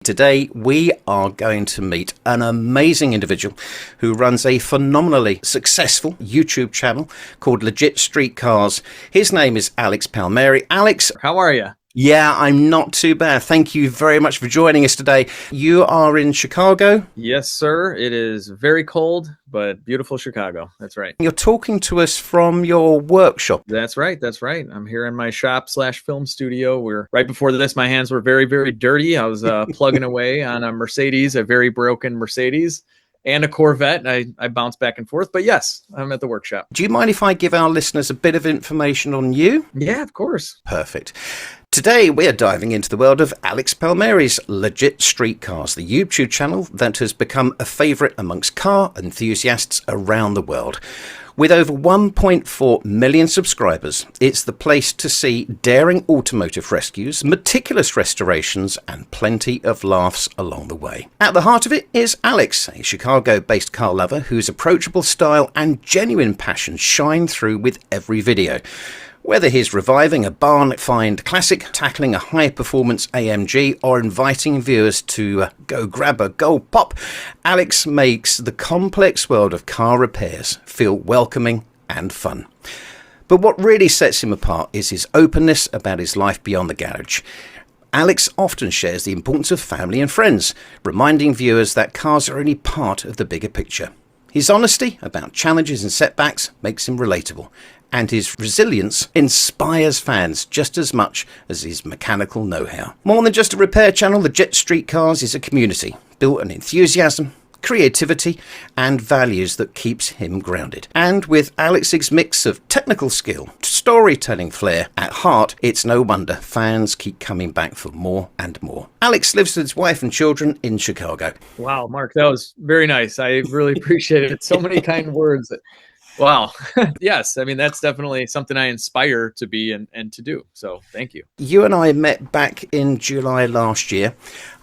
Today, we are going to meet an amazing individual who runs a phenomenally successful YouTube channel called Legit Street Cars. His name is Alex Palmeri. Alex, how are you? Yeah, I'm not too bad. Thank you very much for joining us today. You are in Chicago? Yes, sir. It is very cold, but beautiful Chicago. That's right. You're talking to us from your workshop. That's right. That's right. I'm here in my shop/film studio. Right before this, my hands were very, very dirty. I was plugging away on a Mercedes, a very broken Mercedes, and a Corvette. I bounce back and forth, but yes, I'm at the workshop. Do you mind if I give our listeners a bit of information on you? Yeah, of course. Perfect. Today, we are diving into the world of Alex Palmeri's Legit Street Cars, the YouTube channel that has become a favourite amongst car enthusiasts around the world. With over 1.4 million subscribers, it's the place to see daring automotive rescues, meticulous restorations, and plenty of laughs along the way. At the heart of it is Alex, a Chicago-based car lover whose approachable style and genuine passion shine through with every video. Whether he's reviving a barn-find classic, tackling a high-performance AMG, or inviting viewers to go grab a gold pop, Alex makes the complex world of car repairs feel welcoming and fun. But what really sets him apart is his openness about his life beyond the garage. Alex often shares the importance of family and friends, reminding viewers that cars are only part of the bigger picture. His honesty about challenges and setbacks makes him relatable, and his resilience inspires fans just as much as his mechanical know-how. More than just a repair channel, Legit Street Cars is a community built on enthusiasm, creativity, and values that keeps him grounded. And with Alex's mix of technical skill, storytelling flair at heart, it's no wonder fans keep coming back for more and more. Alex lives with his wife and children in Chicago. Wow, Mark, that was very nice. I really appreciate it. So many kind words. Wow. Yes. I mean, that's definitely something I inspire to be and to do. So thank you. You and I met back in July last year.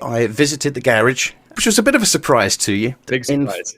I visited the garage, which was a bit of a surprise to you. Big surprise.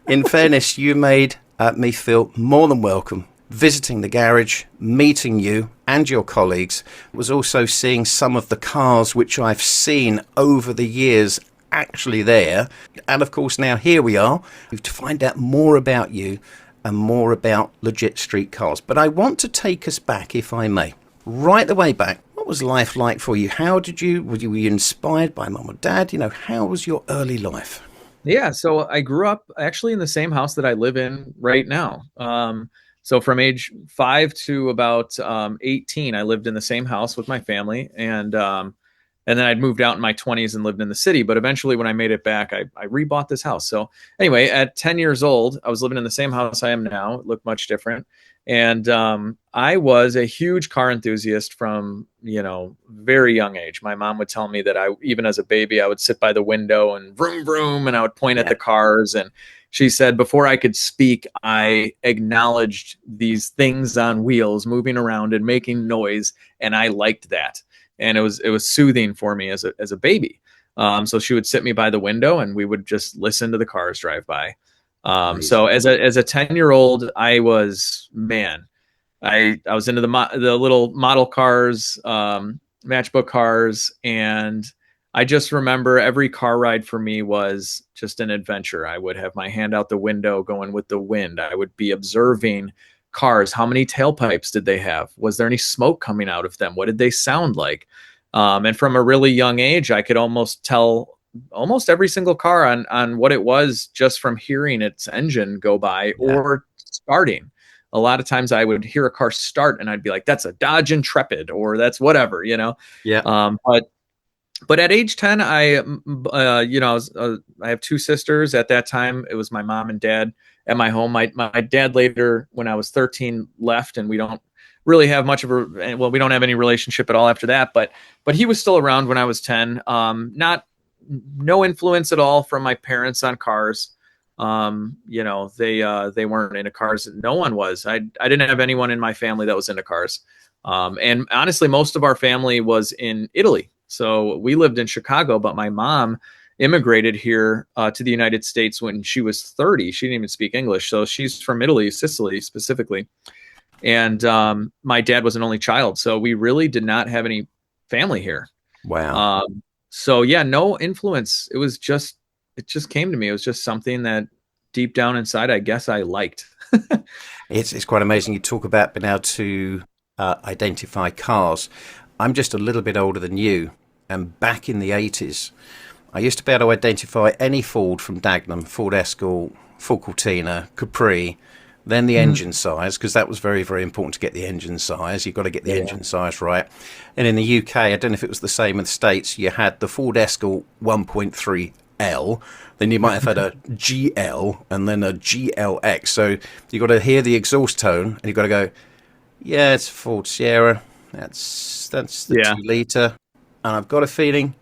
In fairness, you made me feel more than welcome. Visiting the garage, meeting you and your colleagues, was also seeing some of the cars which I've seen over the years actually there. And of course, now here we are to find out more about you and more about Legit Street Cars. But I want to take us back, if I may, right the way back. What was life like for you? Were you inspired by mum or dad? How was your early life? Yeah, so I grew up actually in the same house that I live in right now. So from age 5 to about 18, I lived in the same house with my family, and then I'd moved out in my 20s and lived in the city. But eventually when I made it back, I rebought this house. So anyway, at 10 years old, I was living in the same house I am now. It looked much different. And I was a huge car enthusiast from, very young age. My mom would tell me that even as a baby, I would sit by the window and vroom, vroom, and I would point at the cars. And she said, before I could speak, I acknowledged these things on wheels moving around and making noise. And I liked that. And it was soothing for me as a baby. So she would sit me by the window and we would just listen to the cars drive by. So as a 10-year-old, I was I was into the little model cars, matchbook cars. And I just remember every car ride for me was just an adventure. I would have my hand out the window going with the wind. I would be observing cars. How many tailpipes did they have? Was there any smoke coming out of them? What did they sound like? And from a really young age, I could almost tell almost every single car on what it was just from hearing its engine go by or starting. A lot of times I would hear a car start and I'd be like, that's a Dodge Intrepid or that's whatever, Yeah. But at age 10, I have 2 sisters. At that time, it was my mom and dad at my home. My dad later, when I was 13, left, and we don't really have much of we don't have any relationship at all after that. But he was still around when I was 10. No influence at all from my parents on cars. They weren't into cars. No one was. I didn't have anyone in my family that was into cars. And honestly, most of our family was in Italy. So we lived in Chicago, but my mom immigrated here to the United States when she was 30. She didn't even speak English. So she's from Italy, Sicily specifically. And my dad was an only child. So we really did not have any family here. Wow. So yeah, no influence. It just came to me. It was just something that deep down inside, I guess I liked. It's quite amazing. You talk about being able to identify cars. I'm just a little bit older than you, and back in the 80s, I used to be able to identify any Ford from Dagenham, Ford Escort, Ford Cortina, Capri, then the Mhm. engine size, because that was very, very important to get the engine size. You've got to get the Yeah. engine size right. And in the UK, I don't know if it was the same in the States, you had the Ford Escort 1.3L, then you might have had a GL and then a GLX. So you've got to hear the exhaust tone and you've got to go, yeah, it's a Ford Sierra. That's the Yeah. 2 litre. And I've got a feeling,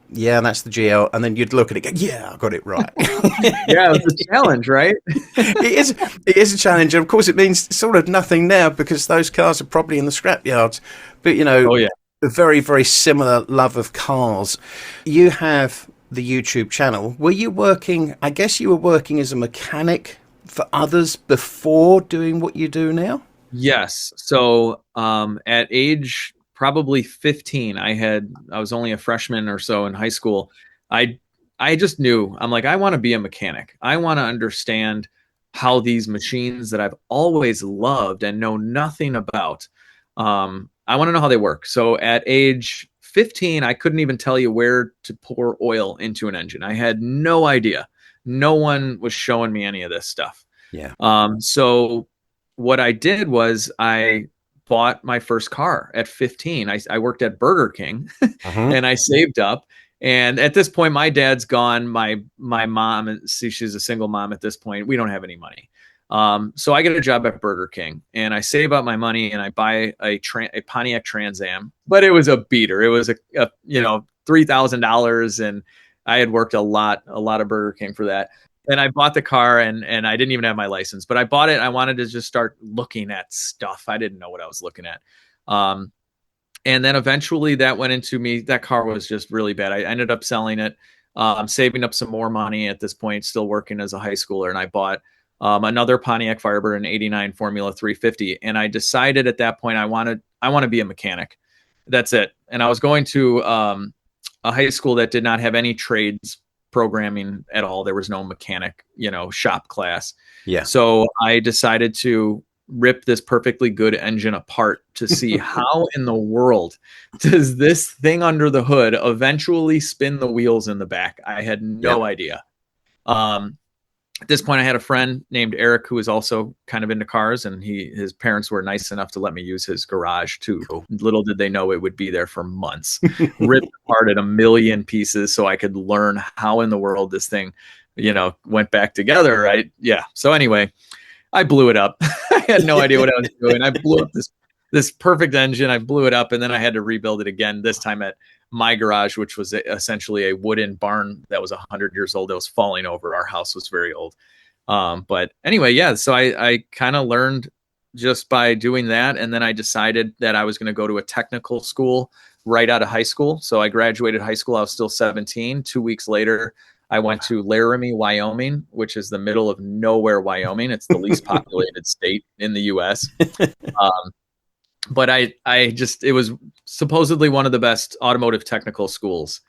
yeah, that's the GL. And then you'd look at it and go, yeah, I got it right. Yeah, it was a challenge, right? It is a challenge. And of course, it means sort of nothing now because those cars are probably in the scrapyards. But, Oh yeah. a very, very similar love of cars. You have the YouTube channel. Were you working, I guess you were working as a mechanic for others before doing what you do now? Yes. So at age probably 15, I was only a freshman or so in high school. I I just knew, I'm like, I want to be a mechanic. I want to understand how these machines that I've always loved and know nothing about. I want to know how they work. So at age 15, I couldn't even tell you where to pour oil into an engine. I had no idea. No one was showing me any of this stuff. Yeah. So what I did was I bought my first car at 15. I worked at Burger King Uh-huh. and I saved up. And at this point, my dad's gone. My mom, see, she's a single mom at this point. We don't have any money. So I get a job at Burger King and I save up my money and I buy a Pontiac Trans Am, but it was a beater. It was a $3,000, and I had worked a lot of Burger King for that. And I bought the car and I didn't even have my license, but I bought it. I wanted to just start looking at stuff. I didn't know what I was looking at. Um, and then eventually that went into me. That car was just really bad. I ended up selling it, saving up some more money at this point, still working as a high schooler. And I bought another Pontiac Firebird, an '89 Formula 350. And I decided at that point I want to be a mechanic. That's it. And I was going to a high school that did not have any trades programming at all. There was no mechanic, shop class. Yeah. So I decided to rip this perfectly good engine apart to see how in the world does this thing under the hood eventually spin the wheels in the back. I had Yeah. no idea. Um, at this point, I had a friend named Eric who was also kind of into cars, and his parents were nice enough to let me use his garage too. Cool. Little did they know it would be there for months, ripped apart in a million pieces, so I could learn how in the world this thing, went back together. Right? Yeah. So anyway, I blew it up. I had no idea what I was doing. I blew up this perfect engine. I blew it up, and then I had to rebuild it again. This time at my garage, which was essentially a wooden barn that was 100 years old. That was falling over. Our house was very old. But anyway, yeah. So I kind of learned just by doing that, and then I decided that I was going to go to a technical school right out of high school. So I graduated high school. I was still 17. 2 weeks later, I went to Laramie, Wyoming, which is the middle of nowhere, Wyoming. It's the least populated state in the U.S. Um, but it was supposedly one of the best automotive technical schools.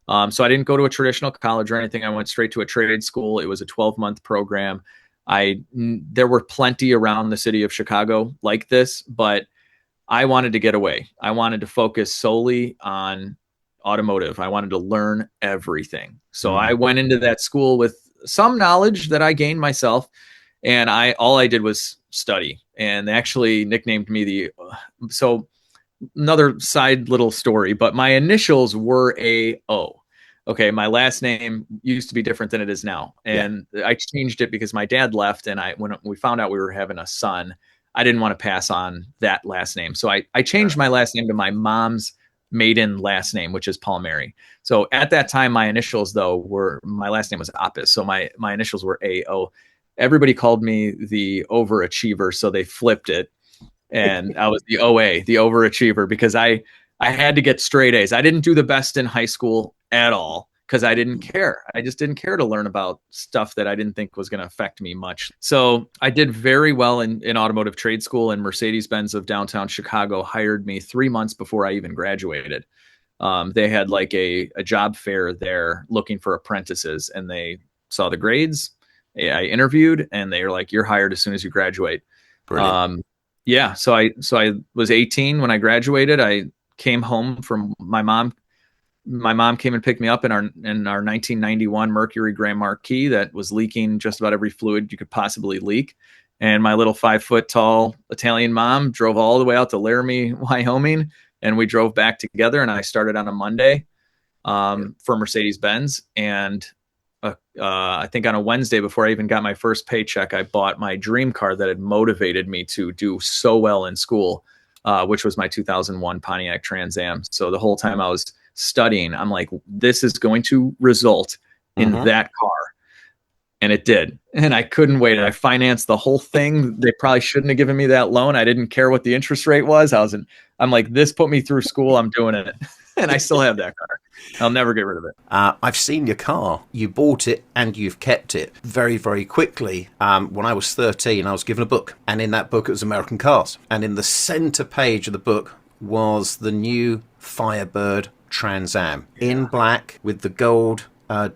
So I didn't go to a traditional college or anything. I went straight to a trade school. It was a 12-month program. There were plenty around the city of Chicago like this, but I wanted to get away. I wanted to focus solely on automotive. I wanted to learn everything. So I Mm. went into that school with some knowledge that I gained myself, and all I did was study. And they actually nicknamed me so another side little story, but my initials were AO. Okay, my last name used to be different than it is now, Yeah. and I changed it because my dad left, and when we found out we were having a son, I didn't want to pass on that last name, so I changed my last name to my mom's maiden last name, which is Palmeri. So at that time, my initials my last name was Apis, so my initials were AO. Everybody called me the overachiever, so they flipped it, and I was the OA, the overachiever, because I had to get straight A's. I didn't do the best in high school at all because I didn't care. I just didn't care to learn about stuff that I didn't think was going to affect me much. So I did very well in automotive trade school, and Mercedes-Benz of downtown Chicago hired me 3 months before I even graduated. They had like a job fair there looking for apprentices, and they saw the grades. I interviewed, and they were like, "You're hired as soon as you graduate." Brilliant. Yeah, so I was 18 when I graduated. I came home from my mom. My mom came and picked me up in our 1991 Mercury Grand Marquis that was leaking just about every fluid you could possibly leak. And my little 5 foot tall Italian mom drove all the way out to Laramie, Wyoming, and we drove back together. And I started on a Monday for Mercedes Benz, and I think on a Wednesday, before I even got my first paycheck, I bought my dream car that had motivated me to do so well in school, which was my 2001 Pontiac Trans Am. So the whole time I was studying, I'm like, this is going to result in that car. And it did. And I couldn't wait. I financed the whole thing. They probably shouldn't have given me that loan. I didn't care what the interest rate was. I'm like, this put me through school. I'm doing it. And I still have that car. I'll never get rid of it. I've seen your car. You bought it and you've kept it very, very quickly. When I was 13, I was given a book. And in that book, it was American cars. And in the center page of the book was the new Firebird Trans Am in black with the gold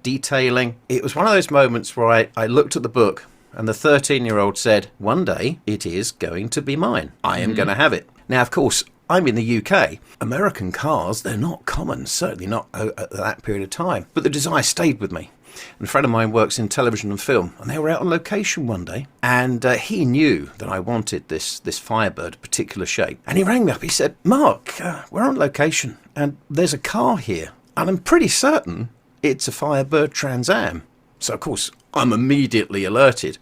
detailing. It was one of those moments where I looked at the book and the 13-year-old said, one day it is going to be mine. I am going to have it. Now, of course, I'm in the UK. American cars, they're not common, certainly not at that period of time. But the desire stayed with me. And a friend of mine works in television and film, and they were out on location one day, and he knew that I wanted this Firebird, particular shape. And he rang me up. He said, Mark, we're on location, and there's a car here, and I'm pretty certain it's a Firebird Trans Am. So, of course, I'm immediately alerted.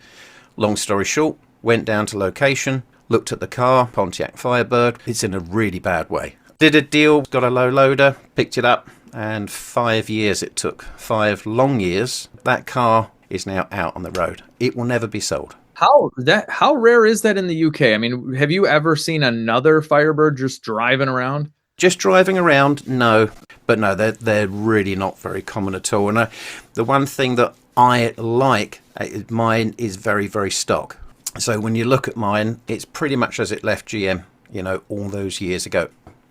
Long story short, went down to location, looked at the car, Pontiac Firebird. It's in a really bad way. Did a deal, got a low loader, picked it up, and 5 years it took. 5 long years. That car is now out on the road. It will never be sold. How rare is that in the UK? I mean, have you ever seen another Firebird just driving around? Just driving around, no. But no, they're really not very common at all. And the one thing that I like, mine is very, very stock. So when you look at mine, it's pretty much as it left GM, all those years ago.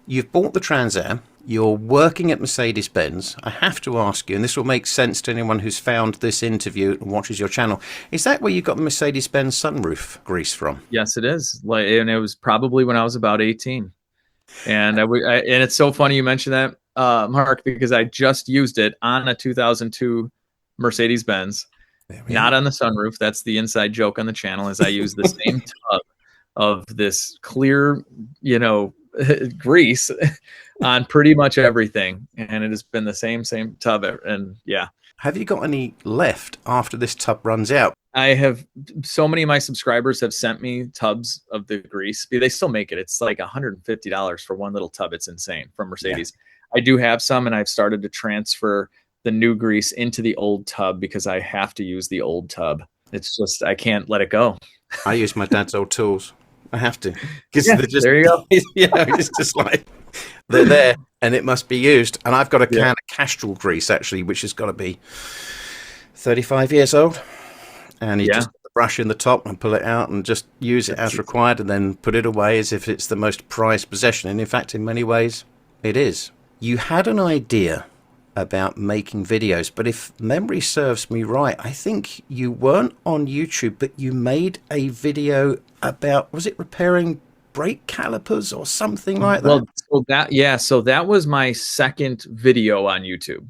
You've bought the Trans Am. You're working at Mercedes-Benz. I have to ask you, and this will make sense to anyone who's found this interview and watches your channel, is that where you got the Mercedes-Benz sunroof grease from? Yes, it is. And it was probably when I was about 18. And and it's so funny you mentioned that, Mark, because I just used it on a 2002 Mercedes-Benz, not on the sunroof. That's the inside joke on the channel, is I use the same tub of this clear, grease on pretty much everything. And it has been the same tub. And yeah. Have you got any left after this tub runs out? I have. So many of my subscribers have sent me tubs of the grease. They still make it. It's like $150 for one little tub. It's insane, from Mercedes. Yeah. I do have some, and I've started to transfer the new grease into the old tub because I have to use the old tub. It's just, I can't let it go. I use my dad's old tools. I have to. There you go. It's just like, they're there and it must be used. And I've got a can of Castrol grease, actually, which has got to be 35 years old. And you just put the brush in the top and pull it out and just use it as required, and then put it away as if it's the most prized possession. And in fact, in many ways, it is. You had an idea about making videos, but if memory serves me right, I think you weren't on YouTube, but you made a video about, was it repairing brake calipers or something like that? Well, so that was my second video on YouTube.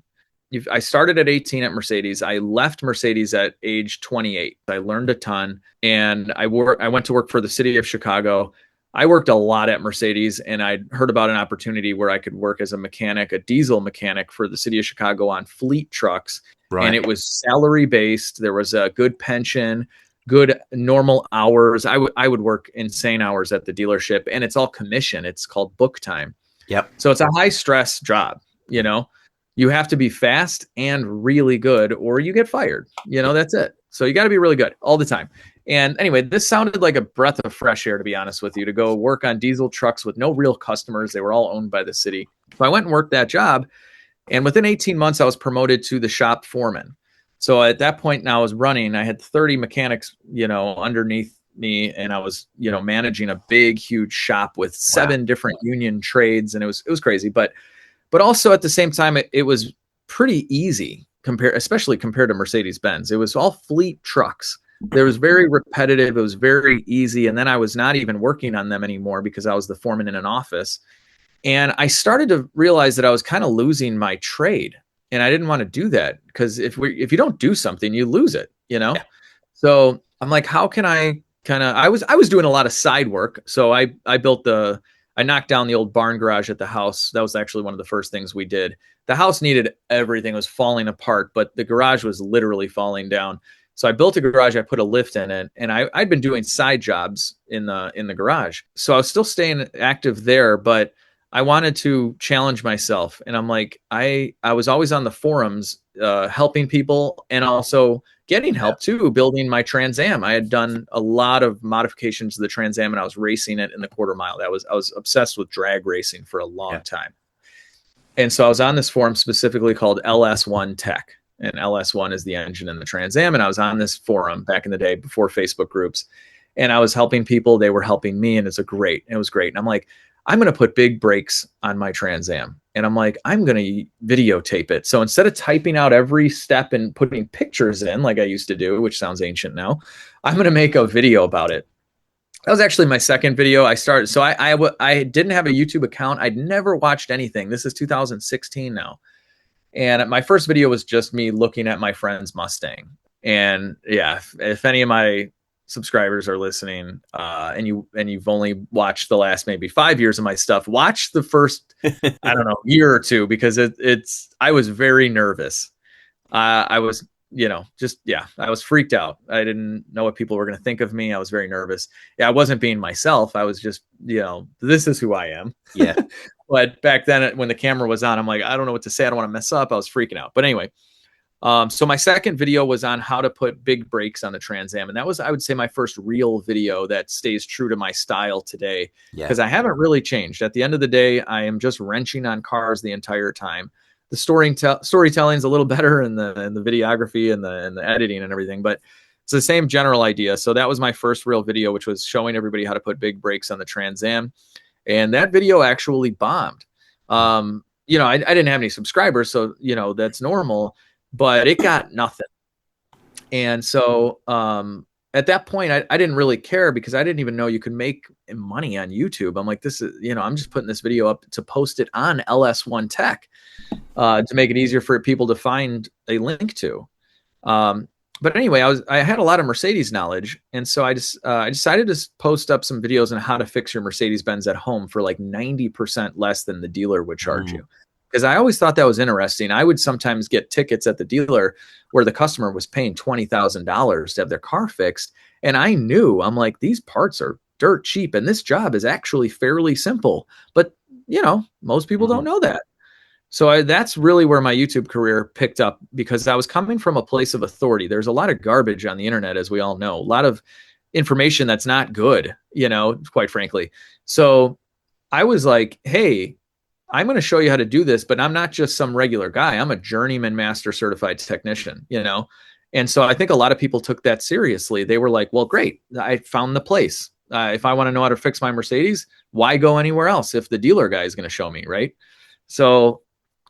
I started at 18 at Mercedes. I left Mercedes at age 28. I learned a ton, and I went to work for the city of Chicago. I worked a lot at Mercedes, and I heard about an opportunity where I could work as a mechanic, a diesel mechanic for the city of Chicago on fleet trucks. Right. And it was salary based. There was a good pension, good normal hours. I would work insane hours at the dealership, and it's all commission. It's called book time. Yep. So it's a high stress job, You have to be fast and really good, or you get fired. That's it. So you got to be really good all the time. And anyway, this sounded like a breath of fresh air, to be honest with you, to go work on diesel trucks with no real customers. They were all owned by the city. So I went and worked that job. And within 18 months, I was promoted to the shop foreman. So at that point now I was running. I had 30 mechanics, underneath me. And I was, managing a big, huge shop with 7 different union trades. And it was crazy. But but also at the same time, it was pretty easy especially compared to Mercedes-Benz. It was all fleet trucks. There was very repetitive. It was very easy. And then I was not even working on them anymore because I was the foreman in an office. And I started to realize that I was kind of losing my trade. And I didn't want to do that because if you don't do something, you lose it, you know? Yeah. So I'm like, how can I I was doing a lot of side work. So I knocked down the old barn garage at the house. That was actually one of the first things we did. The house needed everything. It was falling apart, but the garage was literally falling down. So I built a garage, I put a lift in it, and I'd been doing side jobs in the garage. So I was still staying active there, but I wanted to challenge myself. And I'm like, I was always on the forums helping people and also getting help too, building my Trans Am. I had done a lot of modifications to the Trans Am and I was racing it in the quarter mile. I was obsessed with drag racing for a long time. And so I was on this forum specifically called LS1 Tech. And LS1 is the engine in the Trans Am. And I was on this forum back in the day before Facebook groups. And I was helping people. They were helping me. And it was great. And I'm like, I'm going to put big brakes on my Trans Am. And I'm like, I'm going to videotape it. So instead of typing out every step and putting pictures in like I used to do, which sounds ancient now, I'm going to make a video about it. That was actually my second video I started. So I didn't have a YouTube account. I'd never watched anything. This is 2016 now. And my first video was just me looking at my friend's Mustang. And yeah, if any of my subscribers are listening and you've only watched the last maybe 5 years of my stuff, watch the first, I don't know, year or two, because I was very nervous. I was, I was freaked out. I didn't know what people were going to think of me. I was very nervous. Yeah, I wasn't being myself. I was just, this is who I am. Yeah. But back then when the camera was on, I'm like, I don't know what to say. I don't want to mess up. I was freaking out. But anyway, so my second video was on how to put big brakes on the Trans Am. And that was, I would say, my first real video that stays true to my style today, because I haven't really changed. At the end of the day, I am just wrenching on cars the entire time. The storytelling is a little better in the videography and the editing and everything, but it's the same general idea. So that was my first real video, which was showing everybody how to put big brakes on the Trans Am. And that video actually bombed. I didn't have any subscribers, so, that's normal, but it got nothing. And so at that point, I didn't really care because I didn't even know you could make money on YouTube. I'm like, this is, I'm just putting this video up to post it on LS1 Tech to make it easier for people to find a link to. But anyway, I had a lot of Mercedes knowledge. And so I decided to post up some videos on how to fix your Mercedes-Benz at home for like 90% less than the dealer would charge you. Because I always thought that was interesting. I would sometimes get tickets at the dealer where the customer was paying $20,000 to have their car fixed. And I'm like, these parts are dirt cheap. And this job is actually fairly simple. But, most people don't know that. So that's really where my YouTube career picked up, because I was coming from a place of authority. There's a lot of garbage on the internet, as we all know, a lot of information that's not good, quite frankly. So I was like, hey, I'm going to show you how to do this, but I'm not just some regular guy. I'm a journeyman master certified technician, And so I think a lot of people took that seriously. They were like, well, great. I found the place. If I want to know how to fix my Mercedes, why go anywhere else if the dealer guy is going to show me, right? So,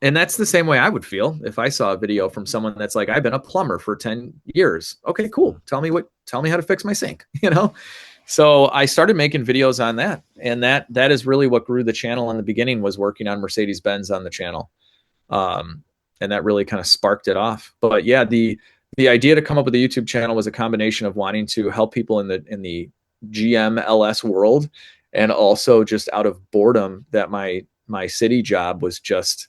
and that's the same way I would feel if I saw a video from someone that's like, I've been a plumber for 10 years. Okay, cool. Tell me how to fix my sink, So I started making videos on that. And that is really what grew the channel in the beginning, was working on Mercedes-Benz on the channel. And that really kind of sparked it off. But yeah, the idea to come up with a YouTube channel was a combination of wanting to help people in the GM LS world, and also just out of boredom that my city job was just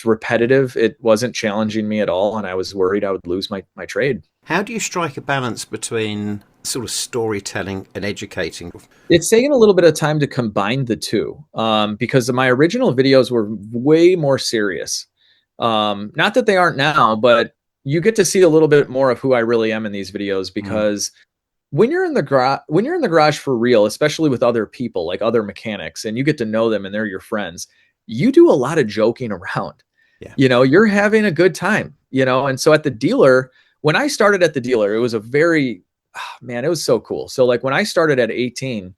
repetitive. It wasn't challenging me at all. And I was worried I would lose my trade. How do you strike a balance between sort of storytelling and educating? It's taken a little bit of time to combine the two, because my original videos were way more serious. Not that they aren't now, but you get to see a little bit more of who I really am in these videos, because when you're in the garage for real, especially with other people, like other mechanics, and you get to know them and they're your friends, you do a lot of joking around. Yeah. You're having a good time, and so at the dealer, when I started at the dealer, it was it was so cool. So like when I started at 18,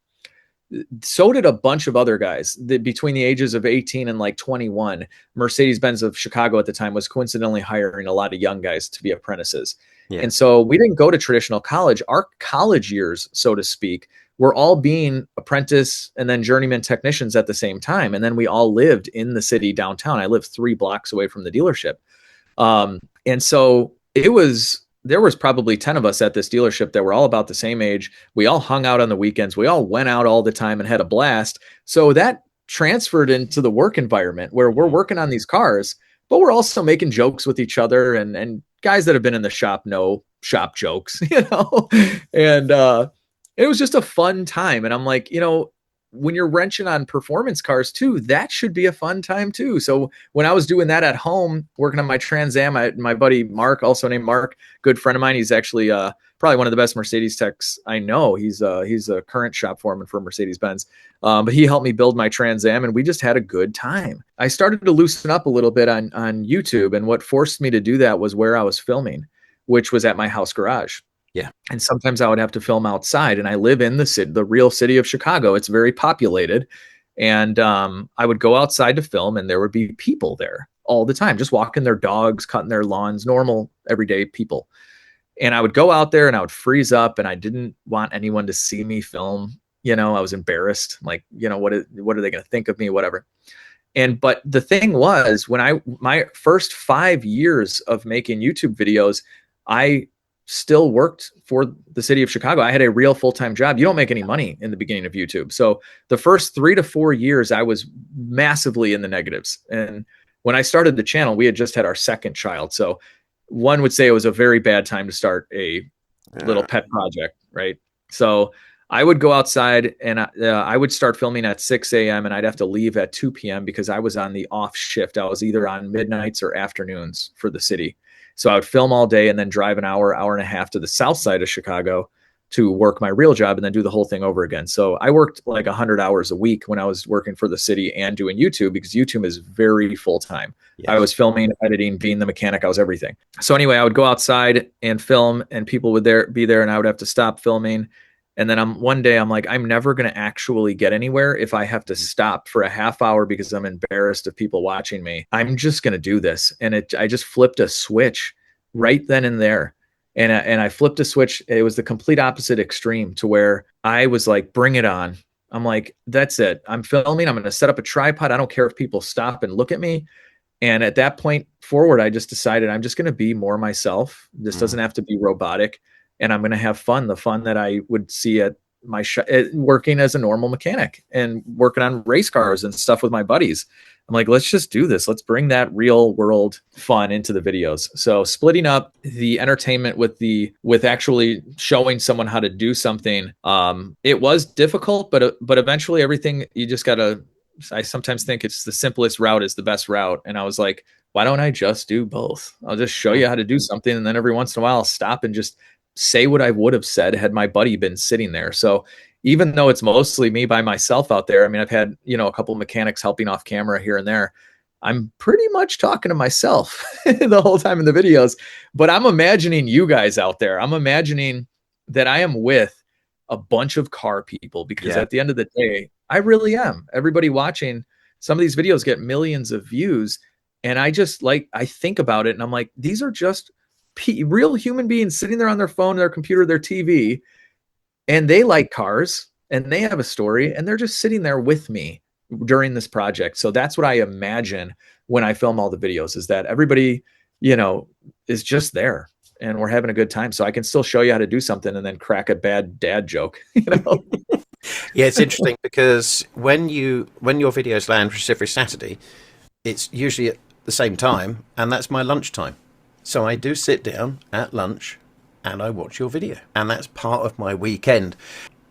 So did a bunch of other guys between the ages of 18 and like 21. Mercedes-Benz of Chicago at the time was coincidentally hiring a lot of young guys to be apprentices. Yeah. And so we didn't go to traditional college. Our college years, so to speak, were all being apprentice and then journeyman technicians at the same time. And then we all lived in the city downtown. I lived 3 blocks away from the dealership. And so there was probably 10 of us at this dealership that were all about the same age. We all hung out on the weekends. We all went out all the time and had a blast. So that transferred into the work environment where we're working on these cars, but we're also making jokes with each other, and guys that have been in the shop know shop jokes, and it was just a fun time. And I'm like, when you're wrenching on performance cars too, that should be a fun time too. So when I was doing that at home, working on my Trans Am, my buddy Mark, also named Mark, good friend of mine, he's actually probably one of the best Mercedes techs I know. He's a current shop foreman for Mercedes-Benz, but he helped me build my Trans Am, and we just had a good time. I started to loosen up a little bit on YouTube, and what forced me to do that was where I was filming, which was at my house garage. Yeah. And sometimes I would have to film outside, and I live in the real city of Chicago. It's very populated. And I would go outside to film, and there would be people there all the time, just walking their dogs, cutting their lawns, normal everyday people. And I would go out there and I would freeze up, and I didn't want anyone to see me film. I was embarrassed. Like, what are they going to think of me? Whatever. But the thing was, my first 5 years of making YouTube videos, I still worked for the city of Chicago. I had a real full-time job. You don't make any money in the beginning of YouTube. So the first 3 to 4 years, I was massively in the negatives. And when I started the channel, we had just had our second child. So one would say it was a very bad time to start a little pet project, right? So I would go outside, and I would start filming at 6 a.m. and I'd have to leave at 2 p.m. because I was on the off shift. I was either on midnights or afternoons for the city. So I would film all day and then drive an hour and a half to the south side of Chicago to work my real job and then do the whole thing over again. So I worked like 100 hours a week when I was working for the city and doing YouTube, because YouTube is very full-time. Yes. I was filming, editing, being the mechanic. I was everything. So anyway, I would go outside and film, and people would be there, and I would have to stop filming. And then one day I'm like, I'm never going to actually get anywhere if I have to stop for a half hour because I'm embarrassed of people watching me. I'm just going to do this. And I just flipped a switch right then and there. And I flipped a switch. It was the complete opposite extreme, to where I was like, bring it on. I'm like, that's it. I'm filming. I'm going to set up a tripod. I don't care if people stop and look at me. And at that point forward, I just decided I'm just going to be more myself. This doesn't have to be robotic. And I'm going to have fun, the fun that I would see at my working as a normal mechanic and working on race cars and stuff with my buddies. I'm like, let's just do this. Let's bring that real world fun into the videos. So splitting up the entertainment with actually showing someone how to do something, it was difficult, but eventually everything, you just got to, I sometimes think it's the simplest route is the best route. And I was like, why don't I just do both? I'll just show you how to do something. And then every once in a while I'll stop and just say what I would have said had my buddy been sitting there. So even though it's mostly me by myself out there, I mean, I've had, a couple of mechanics helping off camera here and there. I'm pretty much talking to myself the whole time in the videos, but I'm imagining you guys out there. I'm imagining that I am with a bunch of car people, because at the end of the day, I really am. Everybody watching some of these videos get millions of views. And I think about it and I'm like, these are just real human beings sitting there on their phone, their computer, their TV, and they like cars and they have a story, and they're just sitting there with me during this project. So that's what I imagine when I film all the videos, is that everybody, is just there and we're having a good time. So I can still show you how to do something and then crack a bad dad joke, Yeah, it's interesting because when your videos land every Saturday, it's usually at the same time, and that's my lunchtime. So I do sit down at lunch and I watch your video, and that's part of my weekend.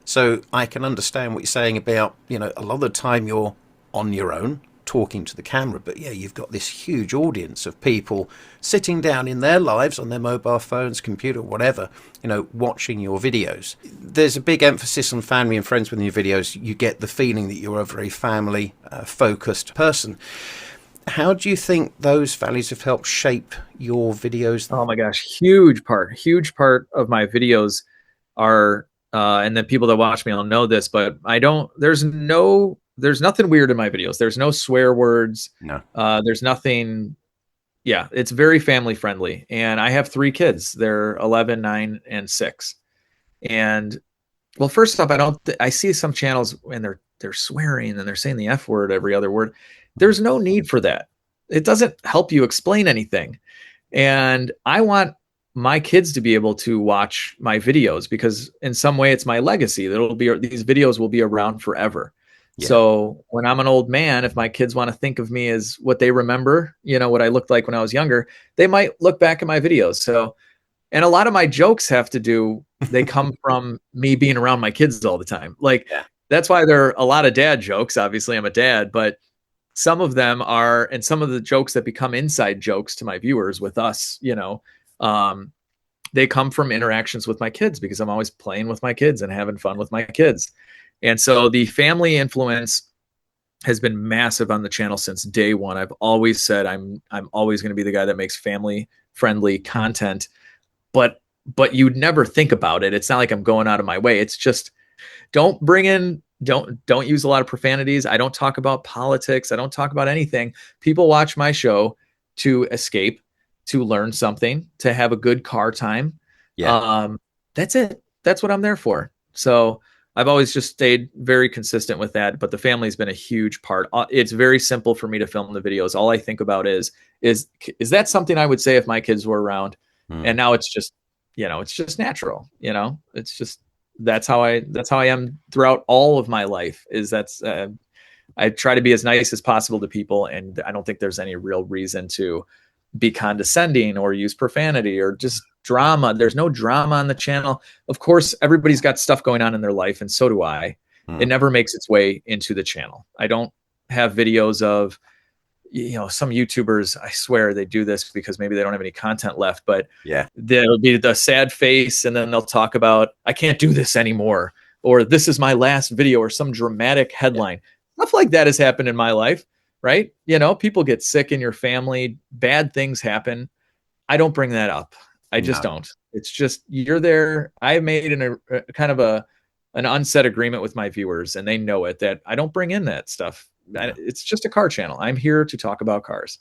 So I can understand what you're saying about, a lot of the time you're on your own talking to the camera, but you've got this huge audience of people sitting down in their lives on their mobile phones, computer, whatever, watching your videos. There's a big emphasis on family and friends within your videos. You get the feeling that you're a very family focused person. How do you think those values have helped shape your videos? Oh my gosh, huge part of my videos are and then people that watch me will know this, but I don't. There's nothing weird in my videos. There's no swear words. No. There's nothing. Yeah, it's very family friendly, and I have 3 kids. They're 11, 9, and 6. And well, first off, I see some channels and they're swearing and they're saying the F word every other word. There's no need for that. It doesn't help you explain anything. And I want my kids to be able to watch my videos because in some way it's my legacy. These videos will be around forever. Yeah. So when I'm an old man, if my kids want to think of me as what they remember, what I looked like when I was younger, they might look back at my videos. So, and a lot of my jokes they come from me being around my kids all the time. Like, Yeah. that's why there are a lot of dad jokes. Obviously, I'm a dad, but some of them are, and some of the jokes that become inside jokes to my viewers with us, they come from interactions with my kids because I'm always playing with my kids and having fun with my kids. And so the family influence has been massive on the channel since day one. I've always said I'm always going to be the guy that makes family friendly content, but you'd never think about it. It's not like I'm going out of my way. It's just don't use a lot of profanities. I don't talk about politics. I don't talk about anything. People watch my show to escape, to learn something, to have a good car time. Yeah. That's it. That's what I'm there for. So I've always just stayed very consistent with that, but the family's been a huge part. It's very simple for me to film the videos. All I think about is that something I would say if my kids were around? And now it's just, it's just natural, it's just, that's how I am throughout all of my life. I try to be as nice as possible to people. And I don't think there's any real reason to be condescending or use profanity or just drama. There's no drama on the channel. Of course, everybody's got stuff going on in their life, and so do I. It never makes its way into the channel. I don't have videos of, some YouTubers, I swear they do this because maybe they don't have any content left, but Yeah. there'll be the sad face and then they'll talk about, I can't do this anymore, or this is my last video, or some dramatic headline. Stuff like that has happened in my life, right? People get sick in your family, bad things happen. I don't bring that up. I just don't. It's just, you're there. I made a kind of an unsaid agreement with my viewers, and they know it, that I don't bring in that stuff. It's just a car channel. I'm here to talk about cars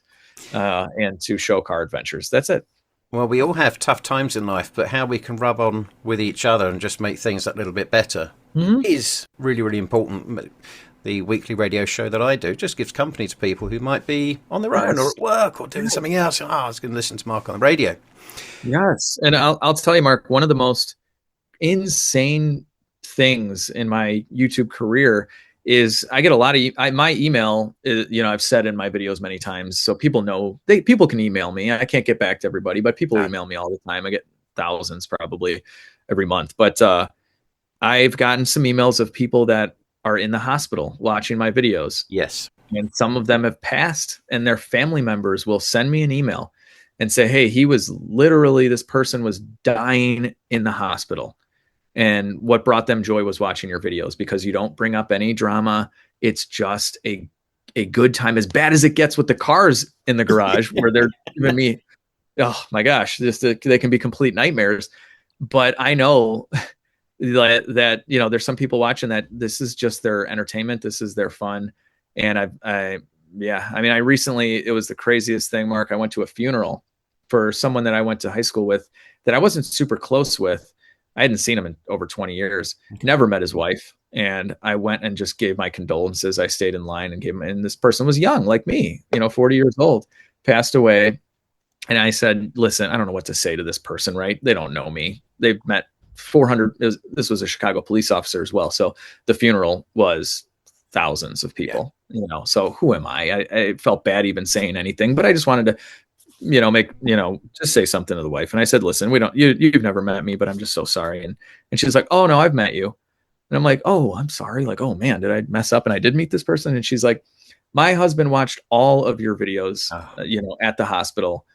and to show car adventures. That's it. Well, we all have tough times in life, but how we can rub on with each other and just make things a little bit better is really, really important. The weekly radio show that I do just gives company to people who might be on their own or at work or doing something else. Oh, I was going to listen to Mark on the radio. Yes. And I'll tell you, Mark, one of the most insane things in my YouTube career is I get a lot of my email is, I've said in my videos many times, so people know people can email me. I can't get back to everybody, but people email me all the time. I get thousands probably every month, but I've gotten some emails of people that are in the hospital watching my videos. Yes. And some of them have passed, and their family members will send me an email and say, hey, this person was dying in the hospital. And what brought them joy was watching your videos, because you don't bring up any drama. It's just a good time, as bad as it gets with the cars in the garage where they're giving me, oh my gosh, they can be complete nightmares. But I know that there's some people watching that this is just their entertainment. This is their fun. And I recently, it was the craziest thing, Mark. I went to a funeral for someone that I went to high school with that I wasn't super close with. I hadn't seen him in over 20 years, never met his wife. And I went and just gave my condolences. I stayed in line and gave him, and this person was young, like me, 40 years old, passed away. And I said, listen, I don't know what to say to this person, right? They don't know me. They've met 400. This was a Chicago police officer as well. So the funeral was thousands of people, so who am I? I felt bad even saying anything, but I just wanted to just say something to the wife. And I said, listen, you've never met me, but I'm just so sorry. And she's like, oh no, I've met you. And I'm like, oh, I'm sorry. Like, oh man, did I mess up? And I did meet this person. And she's like, my husband watched all of your videos, at the hospital,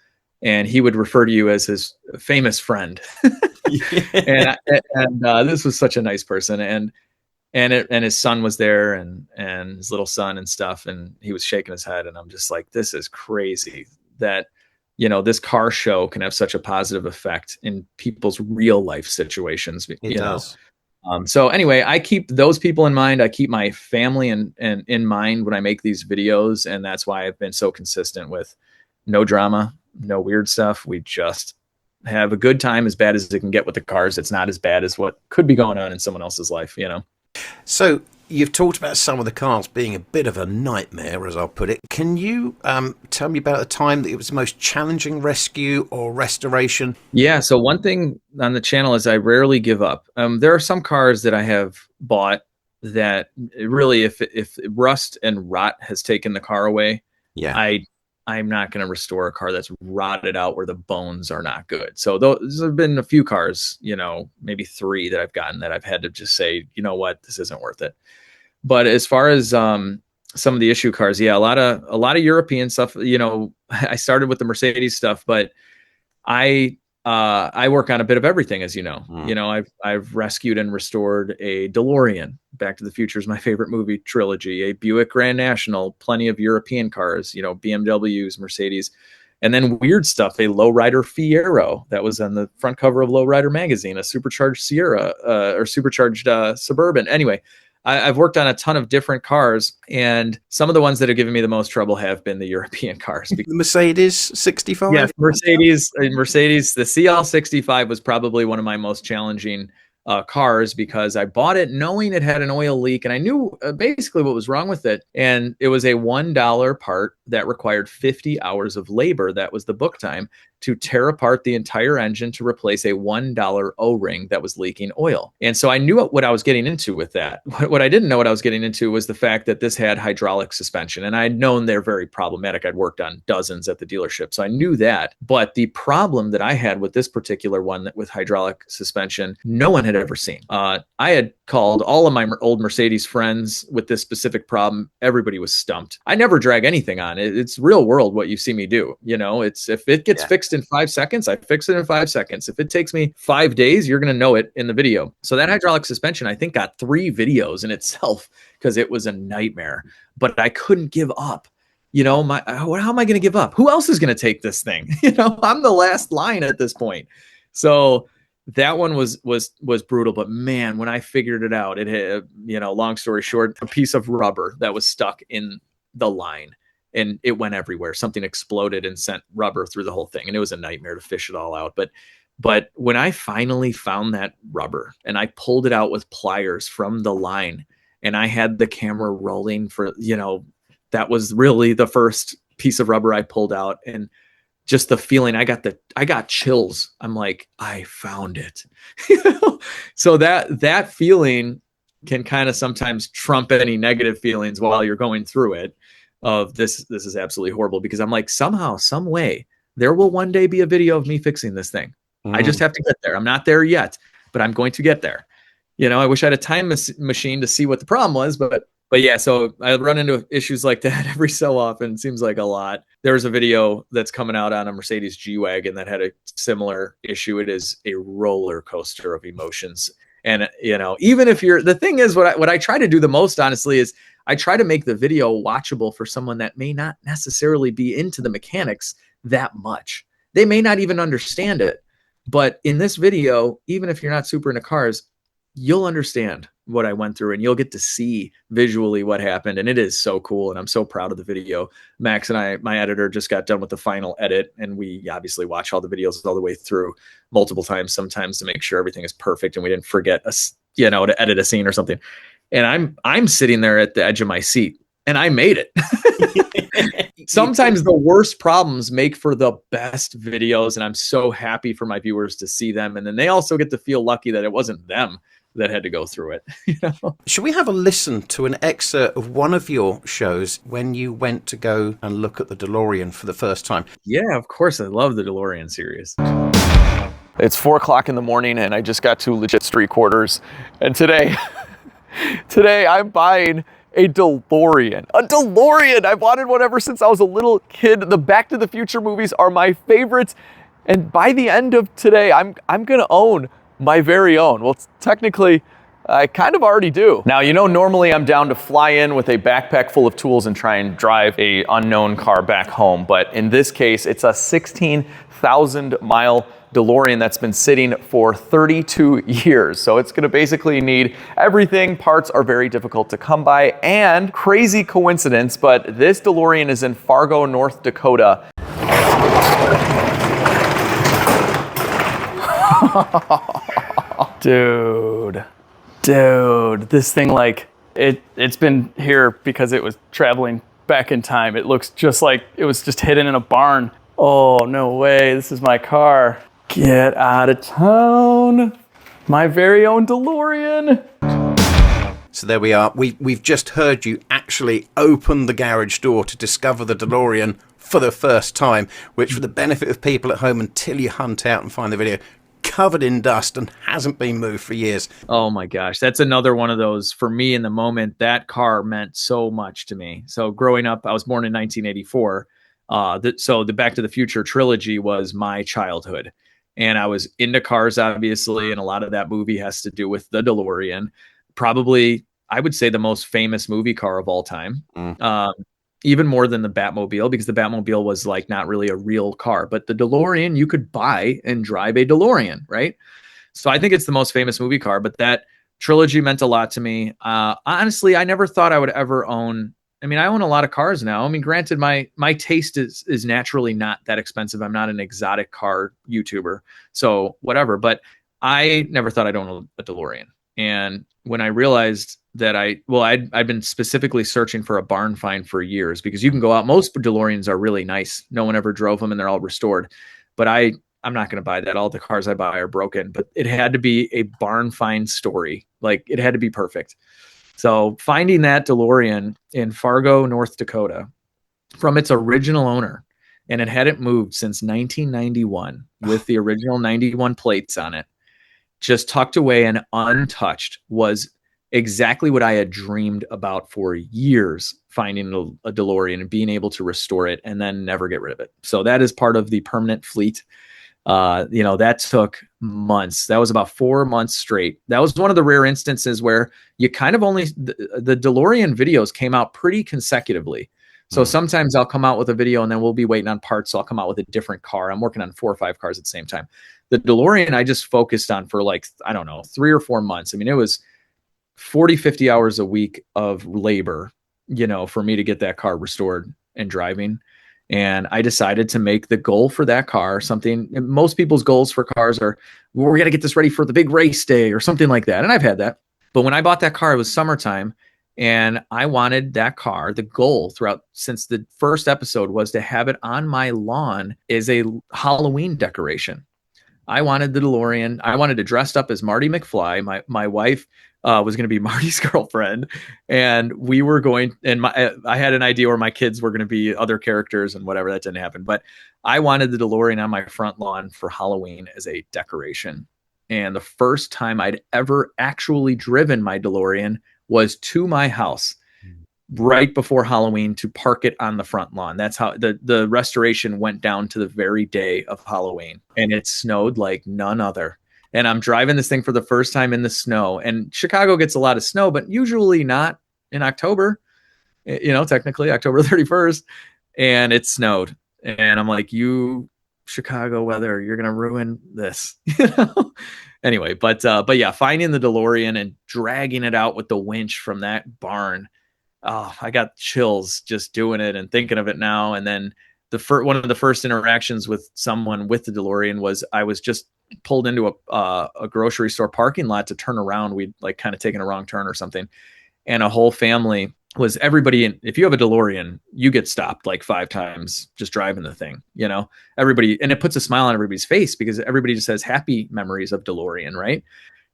and he would refer to you as his famous friend. And this was such a nice person. And his son was there, and his little son and stuff. And he was shaking his head. And I'm just like, this is crazy that, this car show can have such a positive effect in people's real life situations. It does. So anyway, I keep those people in mind. I keep my family in mind when I make these videos. And that's why I've been so consistent with no drama, no weird stuff. We just have a good time, as bad as it can get with the cars. It's not as bad as what could be going on in someone else's life, you know? So you've talked about some of the cars being a bit of a nightmare, as I'll put it. Can you tell me about a time that it was the most challenging rescue or restoration? Yeah. So one thing on the channel is I rarely give up. There are some cars that I have bought that really, if rust and rot has taken the car away, Yeah. I'm not going to restore a car that's rotted out where the bones are not good. So those have been a few cars, you know, maybe 3 that I've gotten that I've had to just say, you know what, this isn't worth it. But as far as some of the issue cars, yeah, a lot of European stuff. You know, I started with the Mercedes stuff, but I work on a bit of everything, as you know. You know, I've rescued and restored a DeLorean. Back to the Future is my favorite movie trilogy. A Buick Grand National, plenty of European cars. You know, BMWs, Mercedes, and then weird stuff. A lowrider Fiero that was on the front cover of Lowrider magazine. A supercharged Sierra or supercharged Suburban. Anyway, I've worked on a ton of different cars, and some of the ones that have given me the most trouble have been the European cars. The Mercedes 65? Yeah, Mercedes, the CL65 was probably one of my most challenging cars, because I bought it knowing it had an oil leak, and I knew basically what was wrong with it. And it was a $1 part that required 50 hours of labor. That was the book time to tear apart the entire engine to replace a $1 O-ring that was leaking oil. And so I knew what I was getting into with that. What I didn't know what I was getting into was the fact that this had hydraulic suspension. And I'd known they're very problematic. I'd worked on dozens at the dealership, so I knew that. But the problem that I had with this particular one with hydraulic suspension, no one had ever seen. I had called all of my old Mercedes friends with this specific problem. Everybody was stumped. I never drag anything on it. It's real world what you see me do. You know, it's if it gets fixed in 5 seconds, I fix it in 5 seconds. If it takes me 5 days, you're going to know it in the video. So that hydraulic suspension, I think, got 3 videos in itself because it was a nightmare. But I couldn't give up. You know, how am I going to give up? Who else is going to take this thing? You know, I'm the last line at this point. So that one was brutal. But man, when I figured it out, it had, you know, long story short, a piece of rubber that was stuck in the line. And it went everywhere. Something exploded and sent rubber through the whole thing. And it was a nightmare to fish it all out. But when I finally found that rubber and I pulled it out with pliers from the line, and I had the camera rolling for, you know, that was really the first piece of rubber I pulled out. And just the feeling, I got chills. I'm like, I found it. So that feeling can kind of sometimes trump any negative feelings while you're going through it. Of this is absolutely horrible, because I'm like, somehow, some way, there will one day be a video of me fixing this thing. I just have to get there. I'm not there yet, but I'm going to get there. You know, I wish I had a time machine to see what the problem was, but yeah, so I run into issues like that every so often. It seems like a lot. There's a video that's coming out on a Mercedes G-Wagon that had a similar issue. It is a roller coaster of emotions. And, you know, even if the thing is, what I try to do the most, honestly, is I try to make the video watchable for someone that may not necessarily be into the mechanics that much. They may not even understand it. But in this video, even if you're not super into cars, you'll understand what I went through, and you'll get to see visually what happened. And it is so cool. And I'm so proud of the video. Max and my editor, just got done with the final edit, and we obviously watch all the videos all the way through multiple times, sometimes to make sure everything is perfect and we didn't forget to edit a scene or something. And I'm sitting there at the edge of my seat, and I made it. Sometimes the worst problems make for the best videos, and I'm so happy for my viewers to see them. And then they also get to feel lucky that it wasn't them that had to go through it. You know? Should we have a listen to an excerpt of one of your shows when you went to go and look at the DeLorean for the first time? Yeah, of course. I love the DeLorean series. It's 4 o'clock in the morning, and I just got 2 legit street quarters. And today I'm buying a DeLorean. A DeLorean! I've wanted one ever since I was a little kid. The Back to the Future movies are my favorites. And by the end of today, I'm gonna own my very own. Well, technically, I kind of already do. Now, you know, normally I'm down to fly in with a backpack full of tools and try and drive a unknown car back home. But in this case, it's a 1,000-mile DeLorean that's been sitting for 32 years. So it's going to basically need everything. Parts are very difficult to come by, and crazy coincidence, but this DeLorean is in Fargo, North Dakota. Dude, this thing, like, it's been here because it was traveling back in time. It looks just like it was just hidden in a barn. Oh, no way, this is my car. Get out of town. My very own DeLorean. So there we are. We've just heard you actually open the garage door to discover the DeLorean for the first time, which, for the benefit of people at home, until you hunt out and find the video, covered in dust and hasn't been moved for years. Oh my gosh, that's another one of those, for me in the moment, that car meant so much to me. So growing up, I was born in 1984. So the Back to the Future trilogy was my childhood. And I was into cars, obviously, and a lot of that movie has to do with the DeLorean. Probably, I would say, the most famous movie car of all time. Even more than the Batmobile, because the Batmobile was like not really a real car, but the DeLorean, you could buy and drive a DeLorean, right? So I think it's the most famous movie car, but that trilogy meant a lot to me. Honestly, I never thought I would ever own. I mean, I own a lot of cars now. I mean, granted, my taste is naturally not that expensive. I'm not an exotic car YouTuber, so whatever. But I never thought I'd own a DeLorean. And when I realized that I'd been specifically searching for a barn find for years, because you can go out. Most DeLoreans are really nice. No one ever drove them and they're all restored. But I'm not going to buy that. All the cars I buy are broken. But it had to be a barn find story. Like, it had to be perfect. So finding that DeLorean in Fargo, North Dakota, from its original owner, and it hadn't moved since 1991 with the original 91 plates on it, just tucked away and untouched, was exactly what I had dreamed about for years, finding a DeLorean and being able to restore it and then never get rid of it. So that is part of the permanent fleet. That took months. That was about 4 months straight. That was one of the rare instances where you kind of only, the DeLorean videos came out pretty consecutively. So sometimes I'll come out with a video and then we'll be waiting on parts. So I'll come out with a different car. I'm working on 4 or 5 cars at the same time. The DeLorean I just focused on for, like, I don't know, 3 or 4 months. I mean, it was 40, 50 hours a week of labor, for me to get that car restored and driving. And I decided to make the goal for that car something. Most people's goals for cars are, well, we got to get this ready for the big race day or something like that. And I've had that. But when I bought that car, it was summertime. And I wanted that car, the goal throughout, since the first episode, was to have it on my lawn as a Halloween decoration. I wanted the DeLorean. I wanted to dress up as Marty McFly. My wife was going to be Marty's girlfriend, and we were going, and I had an idea where my kids were going to be other characters and whatever. That didn't happen, but I wanted the DeLorean on my front lawn for Halloween as a decoration. And the first time I'd ever actually driven my DeLorean was to my house right before Halloween to park it on the front lawn. That's how the restoration went down to the very day of Halloween, and it snowed like none other. And I'm driving this thing for the first time in the snow, and Chicago gets a lot of snow, but usually not in October, technically October 31st, and it snowed. And I'm like, you Chicago weather, you're going to ruin this, Anyway, but yeah, finding the DeLorean and dragging it out with the winch from that barn. Oh, I got chills just doing it and thinking of it now. And then one of the first interactions with someone with the DeLorean was, I was just pulled into a grocery store parking lot to turn around. We'd like kind of taken a wrong turn or something. And a whole family was, everybody, if you have a DeLorean, you get stopped like 5 times just driving the thing, everybody, and it puts a smile on everybody's face because everybody just has happy memories of DeLorean, right?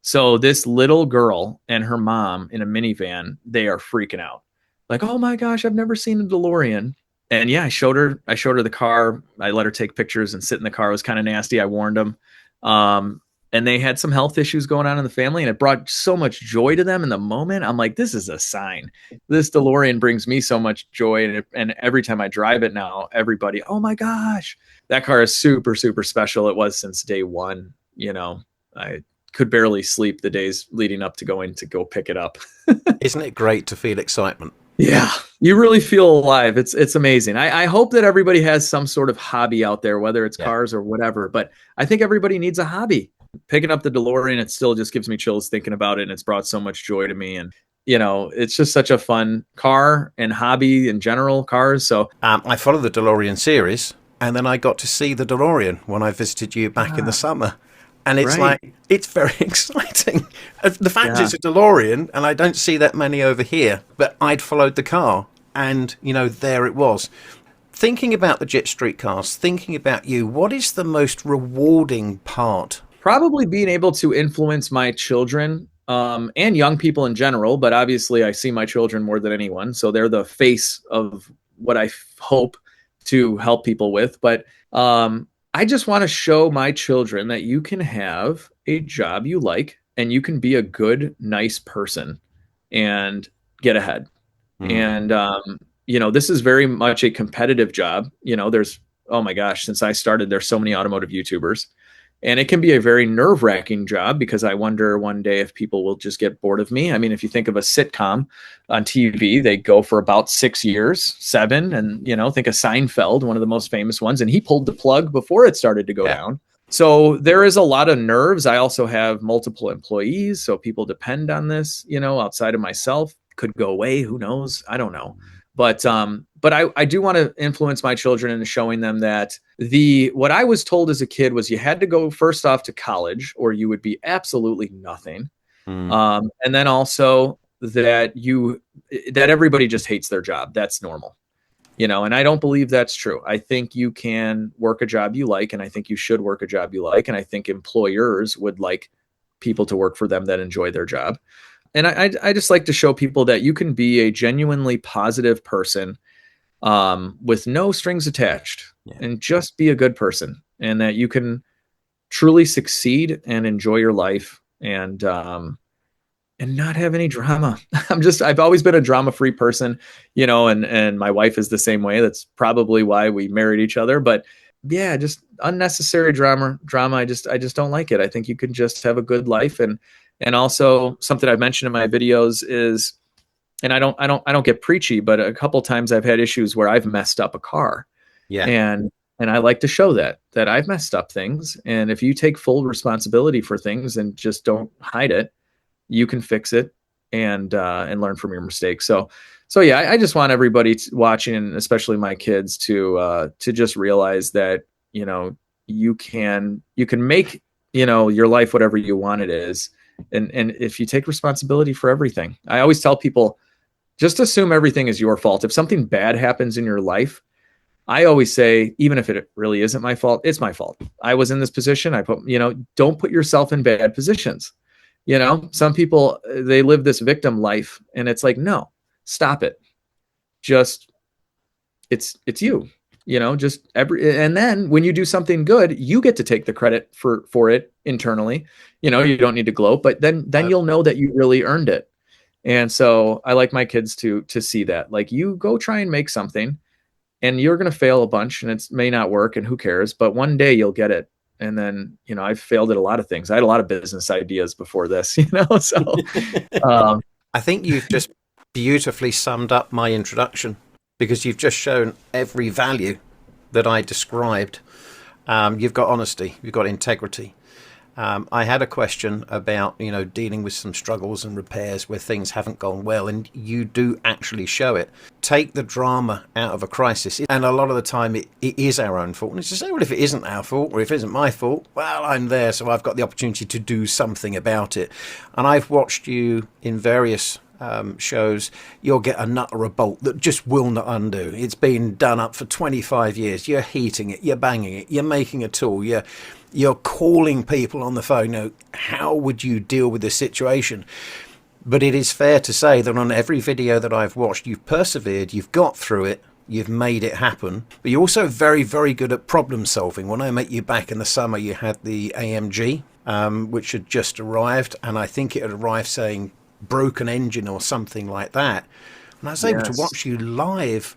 So this little girl and her mom in a minivan, they are freaking out. Like, oh my gosh, I've never seen a DeLorean. And yeah, I showed her the car. I let her take pictures and sit in the car. It was kind of nasty. I warned them. And they had some health issues going on in the family, and it brought so much joy to them in the moment. I'm like, this is a sign. This DeLorean brings me so much joy. And every time I drive it now, everybody, oh my gosh, that car is super, super special. It was since day one. I could barely sleep the days leading up to going to go pick it up. Isn't it great to feel excitement? Yeah, you really feel alive. It's amazing. I hope that everybody has some sort of hobby out there, whether it's Yeah. cars or whatever. But I think everybody needs a hobby. Picking up the DeLorean, it still just gives me chills thinking about it, and it's brought so much joy to me. And it's just such a fun car and hobby in general, cars. So I follow the DeLorean series, and then I got to see the DeLorean when I visited you back in the summer. And it's right, like, it's very exciting. The fact yeah, it's a DeLorean, and I don't see that many over here, but I'd followed the car, and, there it was. Thinking about the Jet Street cars, thinking about you, what is the most rewarding part? probably being able to influence my children and young people in general. But obviously, I see my children more than anyone, so they're the face of what I hope to help people with. But I just want to show my children that you can have a job you like and you can be a good, nice person and get ahead. Mm. And, this is very much a competitive job. Oh my gosh, since I started, there's so many automotive YouTubers. And it can be a very nerve wracking job because I wonder one day if people will just get bored of me. I mean, if you think of a sitcom on TV, they go for about 6 years, 7, and, think of Seinfeld, one of the most famous ones, and he pulled the plug before it started to go down. So there is a lot of nerves. I also have multiple employees, so people depend on this, outside of myself. Could go away, who knows? I don't know. But I do want to influence my children into showing them that what I was told as a kid was you had to go first off to college or you would be absolutely nothing. And then also that everybody just hates their job. That's normal. And I don't believe that's true. I think you can work a job you like, and I think you should work a job you like. And I think employers would like people to work for them that enjoy their job. And I just like to show people that you can be a genuinely positive person with no strings attached and just be a good person, and that you can truly succeed and enjoy your life and not have any drama. I've always been a drama-free person, and my wife is the same way. That's probably why we married each other. But yeah, just unnecessary drama. I just don't like it. I think you can just have a good life. And also something I've mentioned in my videos is, and I don't get preachy, but a couple times I've had issues where I've messed up a car. Yeah. And I like to show that I've messed up things. And if you take full responsibility for things and just don't hide it, you can fix it and learn from your mistakes. So yeah, I just want everybody watching, and especially my kids, to just realize that, you can make, your life whatever you want it is. And if you take responsibility for everything, I always tell people, just assume everything is your fault. If something bad happens in your life, I always say, even if it really isn't my fault, it's my fault. I was in this position. Don't put yourself in bad positions. Some people, they live this victim life, and it's like, no, stop it. Just, it's you. And then when you do something good, you get to take the credit for it internally. You don't need to gloat, but then you'll know that you really earned it. And so I like my kids to see that, like, you go try and make something and you're going to fail a bunch and it may not work, and who cares, but one day you'll get it. And then, I've failed at a lot of things. I had a lot of business ideas before this, so I think you've just beautifully summed up my introduction, because you've just shown every value that I described. You've got honesty, you've got integrity. I had a question about, dealing with some struggles and repairs where things haven't gone well, and you do actually show it. Take the drama out of a crisis, and a lot of the time it is our own fault. And it's to say, well, if it isn't our fault, or if it isn't my fault, well, I'm there, so I've got the opportunity to do something about it. And I've watched you in various shows. You'll get a nut or a bolt that just will not undo. It's been done up for 25 years. You're heating it, you're banging it, you're making a tool, you're calling people on the phone. How would you deal with this situation? But it is fair to say that on every video that I've watched, you've persevered, you've got through it, you've made it happen. But you're also very, very good at problem solving. When I met you back in the summer, you had the AMG, which had just arrived, and I think it had arrived saying broken engine or something like that. And I was able to watch you live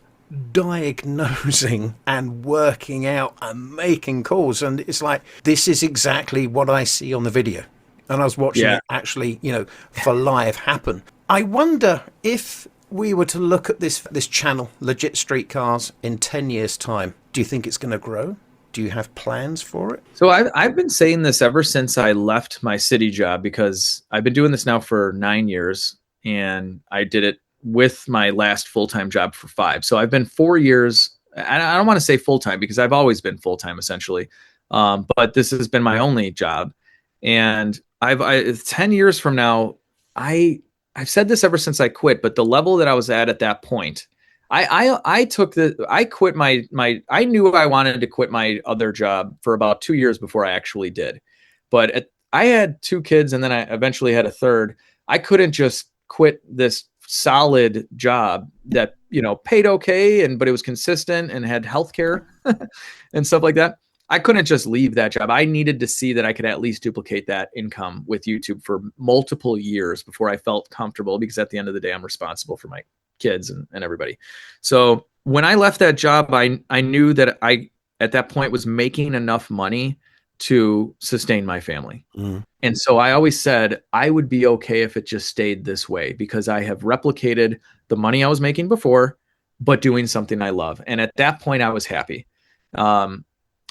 diagnosing and working out and making calls, and it's like, this is exactly what I see on the video, and I was watching it actually for live happen. I wonder if we were to look at this channel, Legit Street Cars, in 10 years' time, do you think it's going to grow? Do you have plans for it? So I've been saying this ever since I left my city job, because I've been doing this now for 9 years, and I did it with my last full-time job for 5. So I've been 4 years. I don't want to say full-time because I've always been full-time essentially. But this has been my only job. And 10 years from now, I've said this ever since I quit, but the level that I was at that point, I quit I knew I wanted to quit my other job for about 2 years before I actually did. But I had 2 kids, and then I eventually had a third. I couldn't just quit this solid job that, paid okay, but it was consistent and had healthcare and stuff like that. I couldn't just leave that job. I needed to see that I could at least duplicate that income with YouTube for multiple years before I felt comfortable, because at the end of the day, I'm responsible for my kids and everybody. So when I left that job, I knew that I, at that point, was making enough money to sustain my family. Mm. And so I always said I would be okay if it just stayed this way, because I have replicated the money I was making before, but doing something I love. And at that point, I was happy.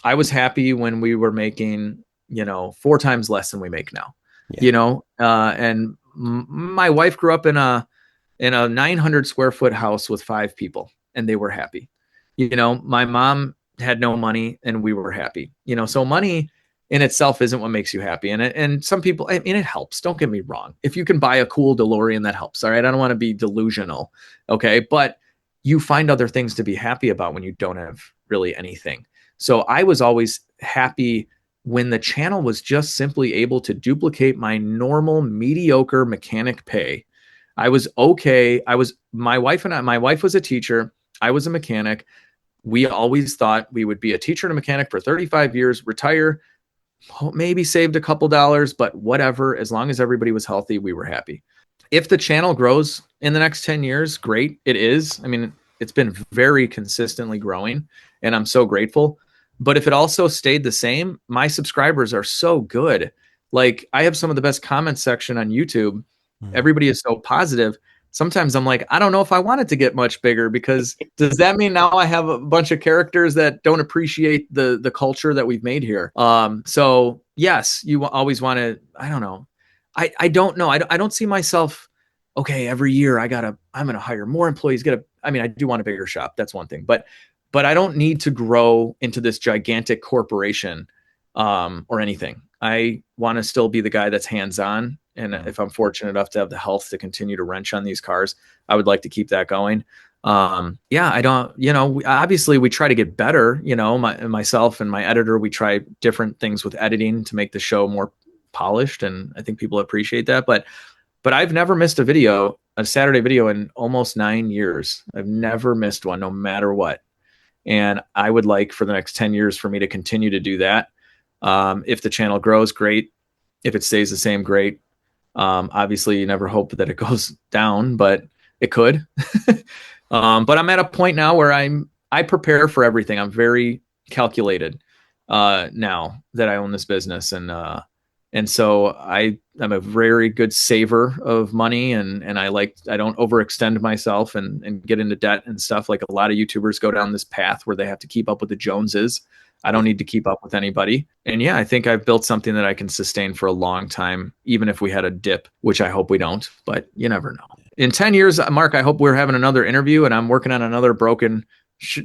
I was happy when we were making, 4 times less than we make now, and my wife grew up in a 900 square foot house with 5 people, and they were happy. My mom had no money, and we were happy. So money in itself isn't what makes you happy. And some people, it helps. Don't get me wrong. If you can buy a cool DeLorean, that helps. All right. I don't want to be delusional. Okay. But you find other things to be happy about when you don't have really anything. So I was always happy when the channel was just simply able to duplicate my normal mediocre mechanic pay. I was okay. My wife was a teacher. I was a mechanic. We always thought we would be a teacher and a mechanic for 35 years, retire, maybe saved a couple dollars, but whatever. As long as everybody was healthy, we were happy. If the channel grows in the next 10 years, great. It is. I mean, it's been very consistently growing, and I'm so grateful. But if it also stayed the same, my subscribers are so good. Like, I have some of the best comment section on YouTube. Everybody is so positive. Sometimes I'm like, I don't know if I want it to get much bigger, because does that mean now I have a bunch of characters that don't appreciate the culture that we've made here? So yes, you always want to, I don't know. I don't know. I don't see myself, okay, every year I'm going to hire more employees. I do want a bigger shop. That's one thing, but I don't need to grow into this gigantic corporation or anything. I want to still be the guy that's hands-on. And if I'm fortunate enough to have the health to continue to wrench on these cars, I would like to keep that going. I don't, obviously we try to get better, myself and my editor, we try different things with editing to make the show more polished. And I think people appreciate that. But I've never missed a Saturday video in almost 9 years. I've never missed one, no matter what. And I would like for the next 10 years for me to continue to do that. If the channel grows, great. If it stays the same, great. Obviously you never hope that it goes down, but it could. But I'm at a point now where I prepare for everything. I'm very calculated now that I own this business. And so I'm a very good saver of money, and I don't overextend myself and get into debt and stuff. Like a lot of YouTubers go down this path where they have to keep up with the Joneses. I don't need to keep up with anybody. And yeah, I think I've built something that I can sustain for a long time, even if we had a dip, which I hope we don't, but you never know. In 10 years, Mark, I hope we're having another interview and I'm working on another broken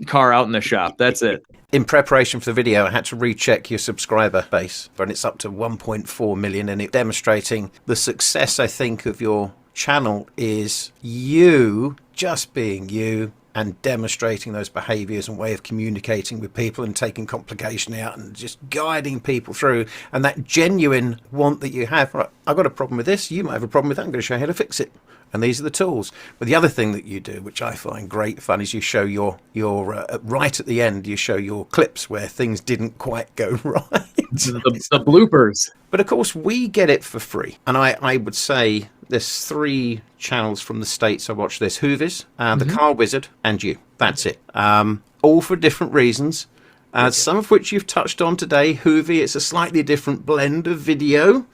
car out in the shop. That's it. In preparation for the video, I had to recheck your subscriber base, and it's up to 1.4 million, and it demonstrating the success, I think, of your channel is you just being you and demonstrating those behaviors and way of communicating with people and taking complication out and just guiding people through, and that genuine want that you have. Right, I've got a problem with this, you might have a problem with that, I'm going to show you how to fix it. And these are the tools. But the other thing that you do, which I find great fun, is you show your right at the end, you show your clips where things didn't quite go right. The bloopers. But of course, we get it for free. And I would say there's 3 channels from the States I watch this. Hoovies, The Car Wizard, and you. That's it. All for different reasons. Some of which you've touched on today. Hoovie, it's a slightly different blend of video.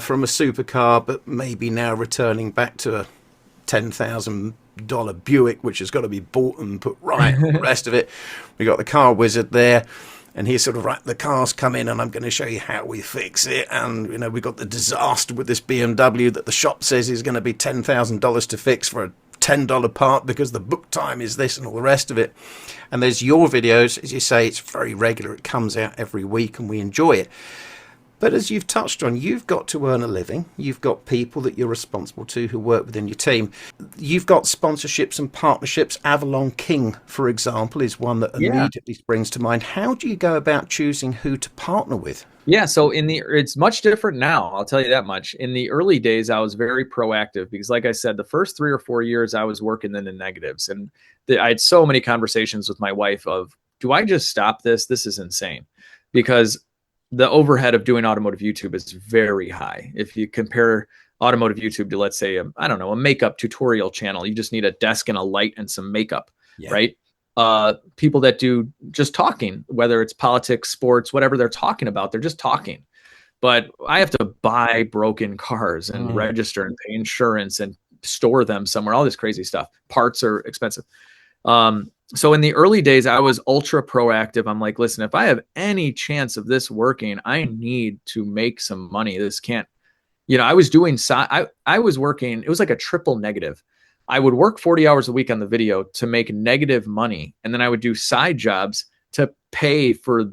From a supercar, but maybe now returning back to a $10,000 Buick, which has got to be bought and put right, and all the rest of it. We got the car wizard there. And he's sort of, right, the car's come in and I'm going to show you how we fix it. And, you know, we got the disaster with this BMW that the shop says is going to be $10,000 to fix for a $10 part because the book time is this and all the rest of it. And there's your videos, as you say, it's very regular. It comes out every week and we enjoy it. But as you've touched on, you've got to earn a living. You've got people that you're responsible to who work within your team. You've got sponsorships and partnerships. Avalon King, for example, is one that immediately springs to mind. How do you go about choosing who to partner with? Yeah, so it's much different now. I'll tell you that much. In the early days, I was very proactive because, like I said, the first 3 or 4 years I was working in the negatives, and I had so many conversations with my wife of, do I just stop this? This is insane, because the overhead of doing automotive YouTube is very high. If you compare automotive YouTube to, let's say, a makeup tutorial channel, you just need a desk and a light and some makeup, right? People that do just talking, whether it's politics, sports, whatever they're talking about, they're just talking. But I have to buy broken cars and register and pay insurance and store them somewhere, all this crazy stuff. Parts are expensive. So in the early days, I was ultra proactive. I'm like, listen, if I have any chance of this working, I need to make some money. This can't, I was doing, I was working, it was like a triple negative. I would work 40 hours a week on the video to make negative money. And then I would do side jobs to pay for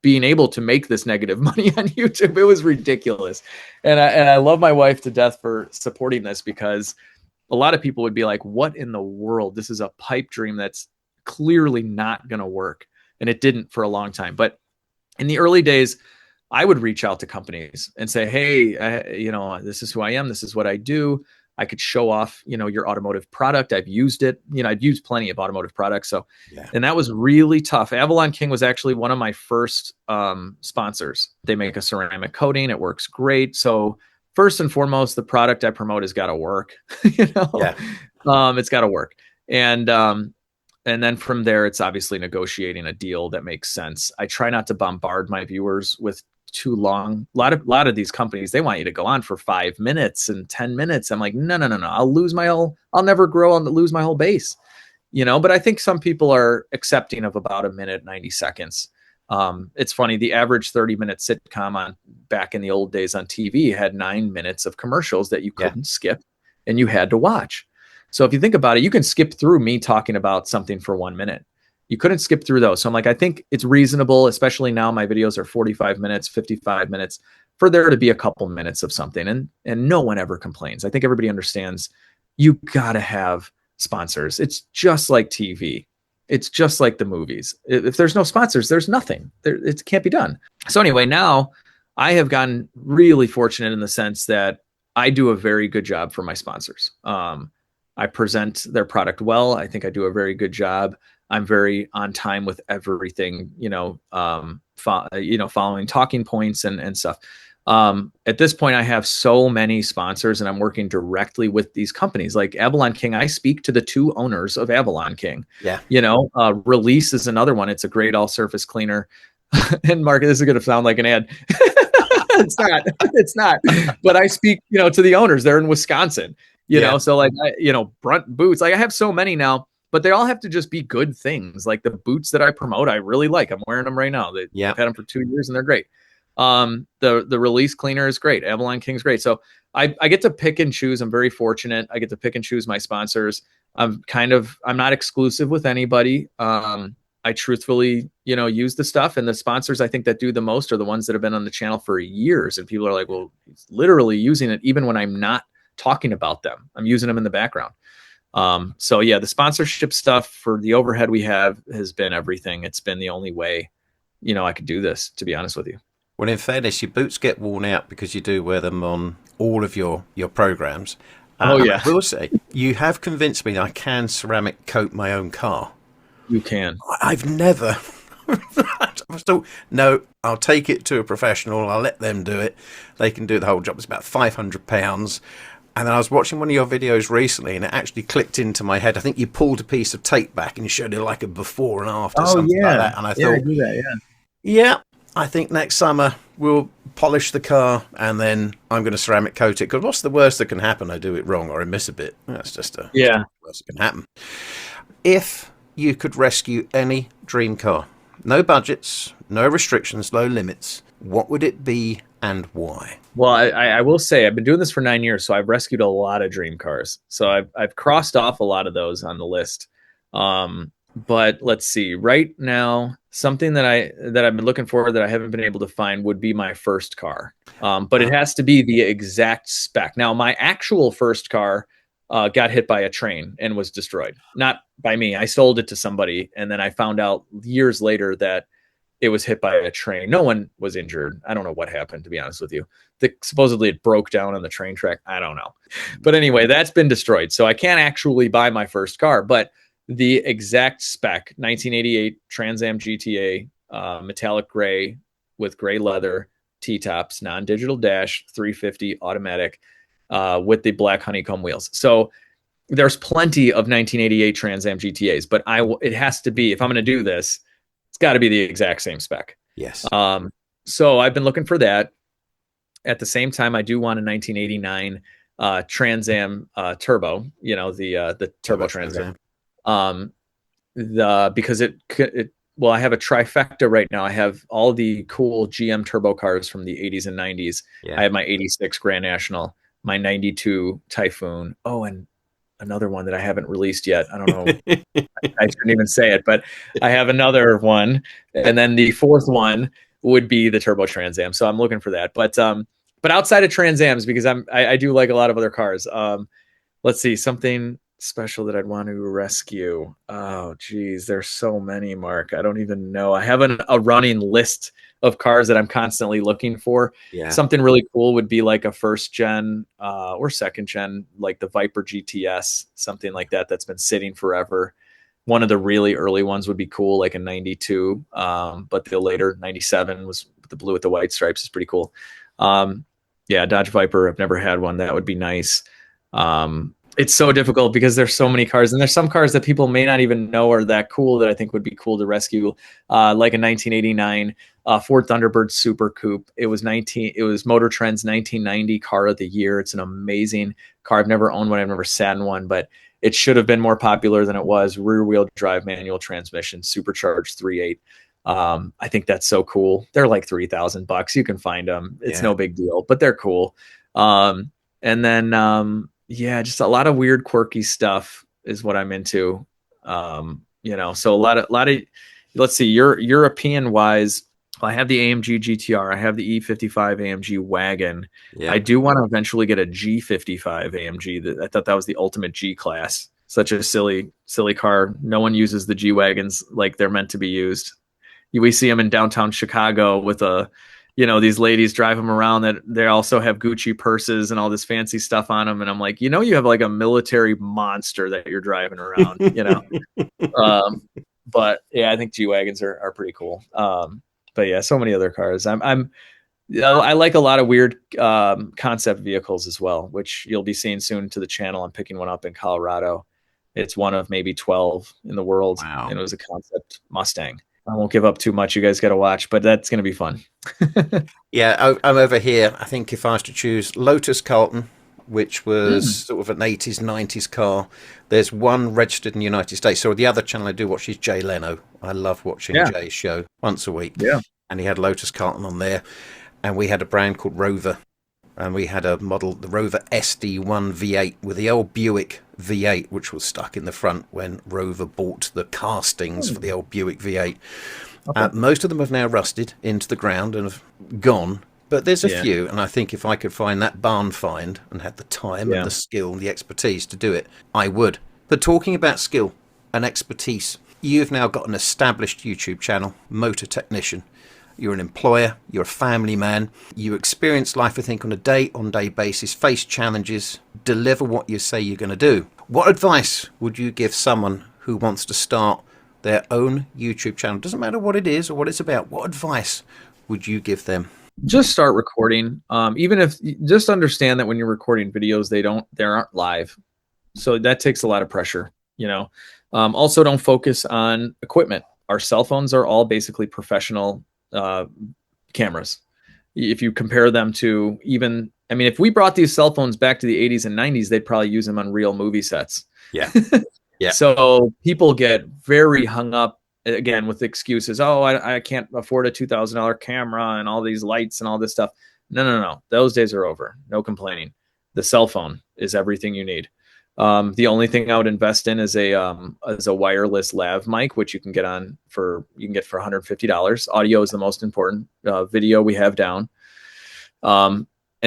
being able to make this negative money on YouTube. It was ridiculous. And I love my wife to death for supporting this, because a lot of people would be like, what in the world? This is a pipe dream that's clearly not going to work. And it didn't for a long time. But in the early days, I would reach out to companies and say, hey, this is who I am. This is what I do. I could show off, your automotive product. I've used it. I've used plenty of automotive products. So, and that was really tough. Avalon King was actually one of my first sponsors. They make a ceramic coating. It works great. So first and foremost, the product I promote has got to work. It's got to work. And then from there, it's obviously negotiating a deal that makes sense. I try not to bombard my viewers with too long. A lot of these companies, they want you to go on for 5 minutes and 10 minutes. I'm like, no. I'll never grow. I'll lose my whole base, but I think some people are accepting of about a minute, 90 seconds. It's funny. The average 30-minute sitcom back in the old days on TV had 9 minutes of commercials that you couldn't skip and you had to watch. So if you think about it, you can skip through me talking about something for 1 minute. You couldn't skip through those. So I'm like, I think it's reasonable, especially now my videos are 45 minutes, 55 minutes, for there to be a couple minutes of something. And no one ever complains. I think everybody understands you got to have sponsors. It's just like TV. It's just like the movies. If there's no sponsors, there's nothing. It can't be done. So anyway, now I have gotten really fortunate in the sense that I do a very good job for my sponsors. I present their product well. I think I do a very good job. I'm very on time with everything, following talking points and stuff. At this point, I have so many sponsors and I'm working directly with these companies like Avalon King. I speak to the 2 owners of Avalon King. Release is another one. It's a great all surface cleaner. And Mark, this is going to sound like an ad. It's not, but I speak, to the owners. They're in Wisconsin, so like, Brunt boots, like I have so many now, but they all have to just be good things. Like the boots that I promote, I really like. I'm wearing them right now. I've had them for 2 years and they're great. The release cleaner is great. Avalon King's great. So I get to pick and choose. I'm very fortunate. I get to pick and choose my sponsors. I'm not exclusive with anybody. I truthfully, use the stuff, and the sponsors I think that do the most are the ones that have been on the channel for years. And people are like, well, he's literally using it even when I'm not talking about them. I'm using them in the background. So yeah, the sponsorship stuff for the overhead we have has been everything. It's been the only way, I could do this, to be honest with you. Well, in fairness, your boots get worn out because you do wear them on all of your programs. I will say, you have convinced me that I can ceramic coat my own car. You can. I've never. No, I'll take it to a professional. I'll let them do it. They can do the whole job. It's about £500. And then I was watching one of your videos recently, and it actually clicked into my head. I think you pulled a piece of tape back and you showed it like a before and after, something like that. And I thought, I do that, yeah, I think next summer we'll polish the car and then I'm going to ceramic coat it. Because what's the worst that can happen? I do it wrong or I miss a bit. That's just a Yeah. worst that can happen. If you could rescue any dream car, no budgets, no restrictions, no limits, what would it be and why? Well, I will say I've been doing this for 9 years, so I've rescued a lot of dream cars. So I've crossed off a lot of those on the list. But let's see. Right now, something that I've been looking for that I haven't been able to find would be my first car. But it has to be the exact spec. Now, my actual first car got hit by a train and was destroyed. Not by me. I sold it to somebody, and then I found out years later that it was hit by a train. No one was injured. I don't know what happened, to be honest with you. Supposedly it broke down on the train track. I don't know. But anyway, that's been destroyed. So I can't actually buy my first car, but the exact spec, 1988 Trans Am GTA, metallic gray with gray leather, T-tops, non-digital dash, 350 automatic, with the black honeycomb wheels. So there's plenty of 1988 Trans Am GTAs, but it has to be, if I'm going to do this, it's got to be the exact same spec. Yes. So I've been looking for that. At the same time, I do want a 1989 Trans Am turbo. You know, the turbo Trans Am. Because well, I have a trifecta right now. I have all the cool GM turbo cars from the 80s and 90s. Yeah. I have my 86 Grand National, my 92 Typhoon. Oh, and another one that I haven't released yet. I don't know. I shouldn't even say it, but I have another one. And then the fourth one would be the Turbo Trans Am. So I'm looking for that. But outside of Trans Ams, because I do like a lot of other cars. Let's see, something special that I'd want to rescue. Oh, geez, there's so many, Mark. I don't even know. I have a running list of cars that I'm constantly looking for. Yeah. Something really cool would be like a first gen or second gen, like the Viper GTS, something like that that's been sitting forever. One of the really early ones would be cool, like a 92, but the later 97 was the blue with the white stripes is pretty cool. Yeah, Dodge Viper. I've never had one. That would be nice. It's so difficult because there's so many cars, and there's some cars that people may not even know are that cool that I think would be cool to rescue, like a 1989 Ford Thunderbird Super Coupe. It was Motor Trend's 1990 car of the year. It's an amazing car. I've never owned one. I've never sat in one, but it should have been more popular than it was. Rear wheel drive, manual transmission, supercharged 3.8. I think that's so cool. They're like $3,000. You can find them. It's no big deal, but they're cool. And then, yeah, just a lot of weird, quirky stuff is what I'm into. So a lot of, let's see, European wise, I have the AMG GTR. I have the E55 AMG wagon. Yeah. I do want to eventually get a G55 AMG. I thought that was the ultimate G class. Such a silly car. No one uses the G wagons like they're meant to be used. We see them in downtown Chicago with these ladies drive them around that they also have Gucci purses and all this fancy stuff on them. And I'm like, you have like a military monster that you're driving around, but yeah, I think G-Wagons are pretty cool. But yeah, so many other cars. I like a lot of weird concept vehicles as well, which you'll be seeing soon to the channel. I'm picking one up in Colorado. It's one of maybe 12 in the world. Wow. And it was a concept Mustang. I won't give up too much. You guys got to watch, but that's going to be fun. Yeah, I'm over here. I think if I was to choose Lotus Carlton, which was sort of an 80s, 90s car. There's one registered in the United States. So the other channel I do watch is Jay Leno. I love watching Jay's show once a week. Yeah. And he had Lotus Carlton on there. And we had a brand called Rover. And we had a model, the Rover SD1 V8 with the old Buick V8, which was stuck in the front when Rover bought the castings for the old Buick V8. Okay. Most of them have now rusted into the ground and have gone. But there's a few, and I think if I could find that barn find and had the time and the skill and the expertise to do it, I would. But talking about skill and expertise, you've now got an established YouTube channel, Motor Technician. You're an employer, you're a family man, you experience life, I think, on a day-on-day basis, face challenges, deliver what you say you're going to do. What advice would you give someone who wants to start their own YouTube channel? Doesn't matter what it is or what it's about. What advice would you give them? Just start recording. Even if just understand that when you're recording videos, they aren't live. So that takes a lot of pressure, Also don't focus on equipment. Our cell phones are all basically professional cameras. If you compare them to even, I mean, if we brought these cell phones back to the 80s and 90s, they'd probably use them on real movie sets. Yeah. Yeah. So people get very hung up again with excuses. Oh, I can't afford a $2,000 camera and all these lights and all this stuff. No. Those days are over. No complaining. The cell phone is everything you need. The only thing I would invest in is a wireless lav mic, which you can get for $150. Audio is the most important. Video we have down. And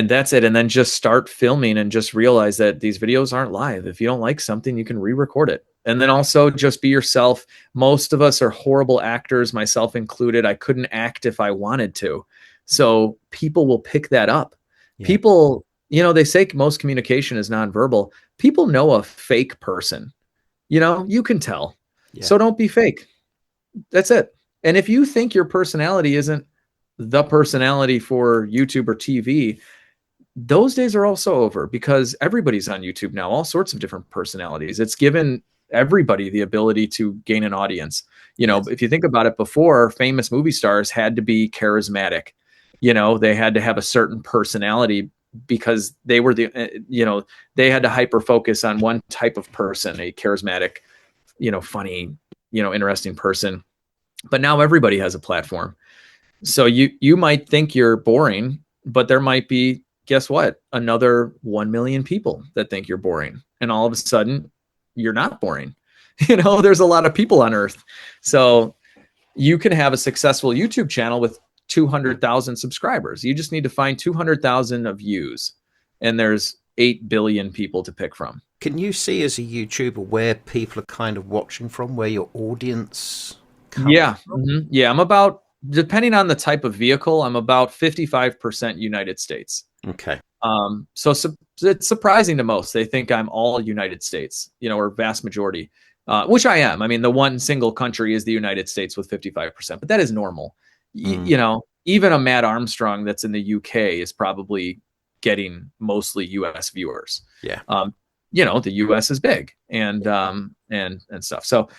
that's it. And then just start filming and just realize that these videos aren't live. If you don't like something, you can re-record it. And then also just be yourself. Most of us are horrible actors, myself included. I couldn't act if I wanted to. So people will pick that up. Yeah. People, they say most communication is nonverbal. People know a fake person. You can tell. Yeah. So don't be fake. That's it. And if you think your personality isn't the personality for YouTube or TV, those days are also over, because everybody's on YouTube now, all sorts of different personalities. It's given everybody the ability to gain an audience. Yes. If you think about it, before, famous movie stars had to be charismatic. They had to have a certain personality because they were they had to hyper focus on one type of person, a charismatic, funny, interesting person. But now everybody has a platform. So you might think you're boring, but there might be, guess what? Another 1 million people that think you're boring. And all of a sudden, you're not boring. There's a lot of people on Earth. So you can have a successful YouTube channel with 200,000 subscribers. You just need to find 200,000 of views. And there's 8 billion people to pick from. Can you see as a YouTuber where people are kind of watching from, where your audience comes from? Mm-hmm. Yeah, I'm about, depending on the type of vehicle, I'm about 55% United States. Okay. So it's surprising to most. They think I'm all United States, or vast majority, which I am. I mean, the one single country is the United States with 55%, but that is normal. Even a Matt Armstrong that's in the UK is probably getting mostly US viewers. Yeah. The US is big and stuff. So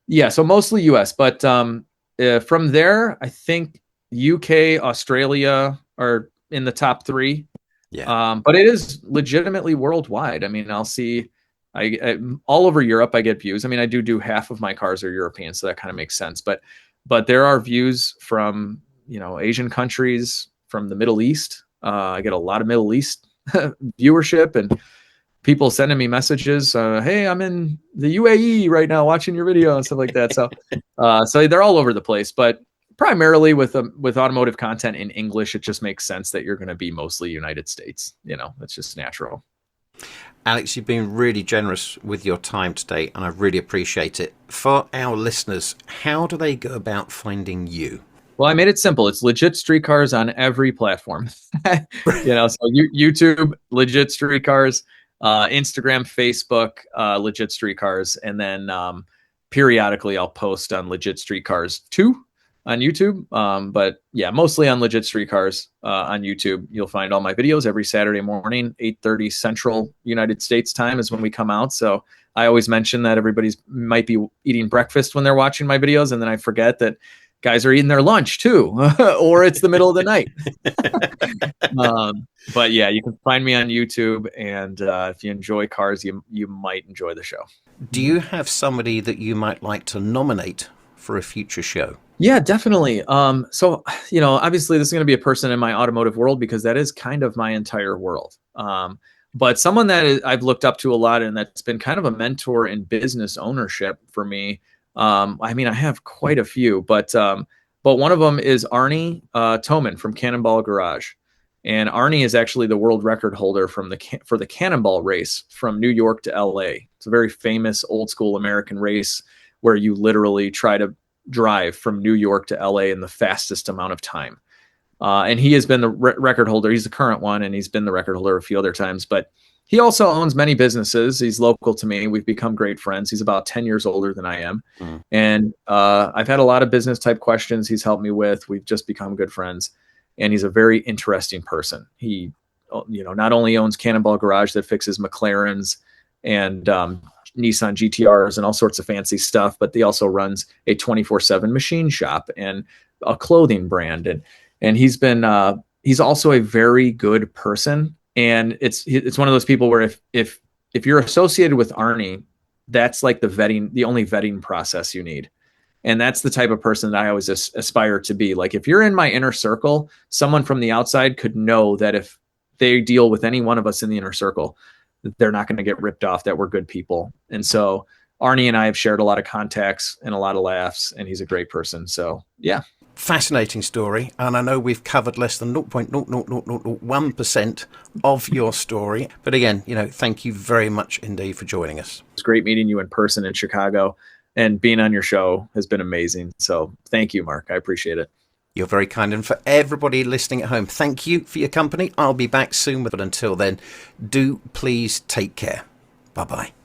yeah, so mostly US, but from there, I think UK, Australia are in the top 3. Yeah. But it is legitimately worldwide. I mean, I'll see, I all over Europe, I get views. I mean, I do half of my cars are European, so that kind of makes sense. But there are views from, Asian countries, from the Middle East. I get a lot of Middle East viewership and people sending me messages. Hey, I'm in the UAE right now watching your video and stuff like that. So, so they're all over the place, but primarily with automotive content in English, it just makes sense that you're going to be mostly United States. It's just natural. Alex, you've been really generous with your time today, and I really appreciate it. For our listeners, how do they go about finding you? Well, I made it simple. It's Legit Street Cars on every platform. So YouTube, Legit Street Cars, Instagram, Facebook, Legit Street Cars, and then periodically I'll post on Legit Street Cars 2 on YouTube. But yeah, mostly on Legit Street Cars on YouTube. You'll find all my videos every Saturday morning, 8:30 Central United States time is when we come out. So I always mention that everybody's might be eating breakfast when they're watching my videos, and then I forget that guys are eating their lunch too, or it's the middle of the night. But yeah, you can find me on YouTube, and if you enjoy cars, you might enjoy the show. Do you have somebody that you might like to nominate for a future show? Yeah, definitely. So, obviously this is going to be a person in my automotive world because that is kind of my entire world. But someone that I've looked up to a lot and that's been kind of a mentor in business ownership for me. I mean, I have quite a few, but one of them is Arnie Toman from Cannonball Garage. And Arnie is actually the world record holder for the Cannonball race from New York to LA. It's a very famous old school American race where you literally try to drive from New York to LA in the fastest amount of time. And he has been the record holder. He's the current one, and he's been the record holder a few other times. But he also owns many businesses. He's local to me. We've become great friends. He's about 10 years older than I am. Mm. And I've had a lot of business type questions he's helped me with. We've just become good friends. And he's a very interesting person. He, not only owns Cannonball Garage that fixes McLarens and Nissan GTRs and all sorts of fancy stuff, but he also runs a 24/7 machine shop and a clothing brand. And he's been he's also a very good person. And it's one of those people where if you're associated with Arnie, that's like the only vetting process you need. And that's the type of person that I always aspire to be. Like, if you're in my inner circle, someone from the outside could know that if they deal with any one of us in the inner circle, they're not going to get ripped off, that we're good people. And so Arnie and I have shared a lot of contacts and a lot of laughs, and he's a great person. So yeah. Fascinating story, and I know we've covered less than 0.00001% of your story. But again, thank you very much indeed for joining us. It's great meeting you in person in Chicago, and being on your show has been amazing. So thank you, Mark. I appreciate it. You're very kind. And for everybody listening at home, thank you for your company. I'll be back soon, but until then, do please take care. Bye-bye.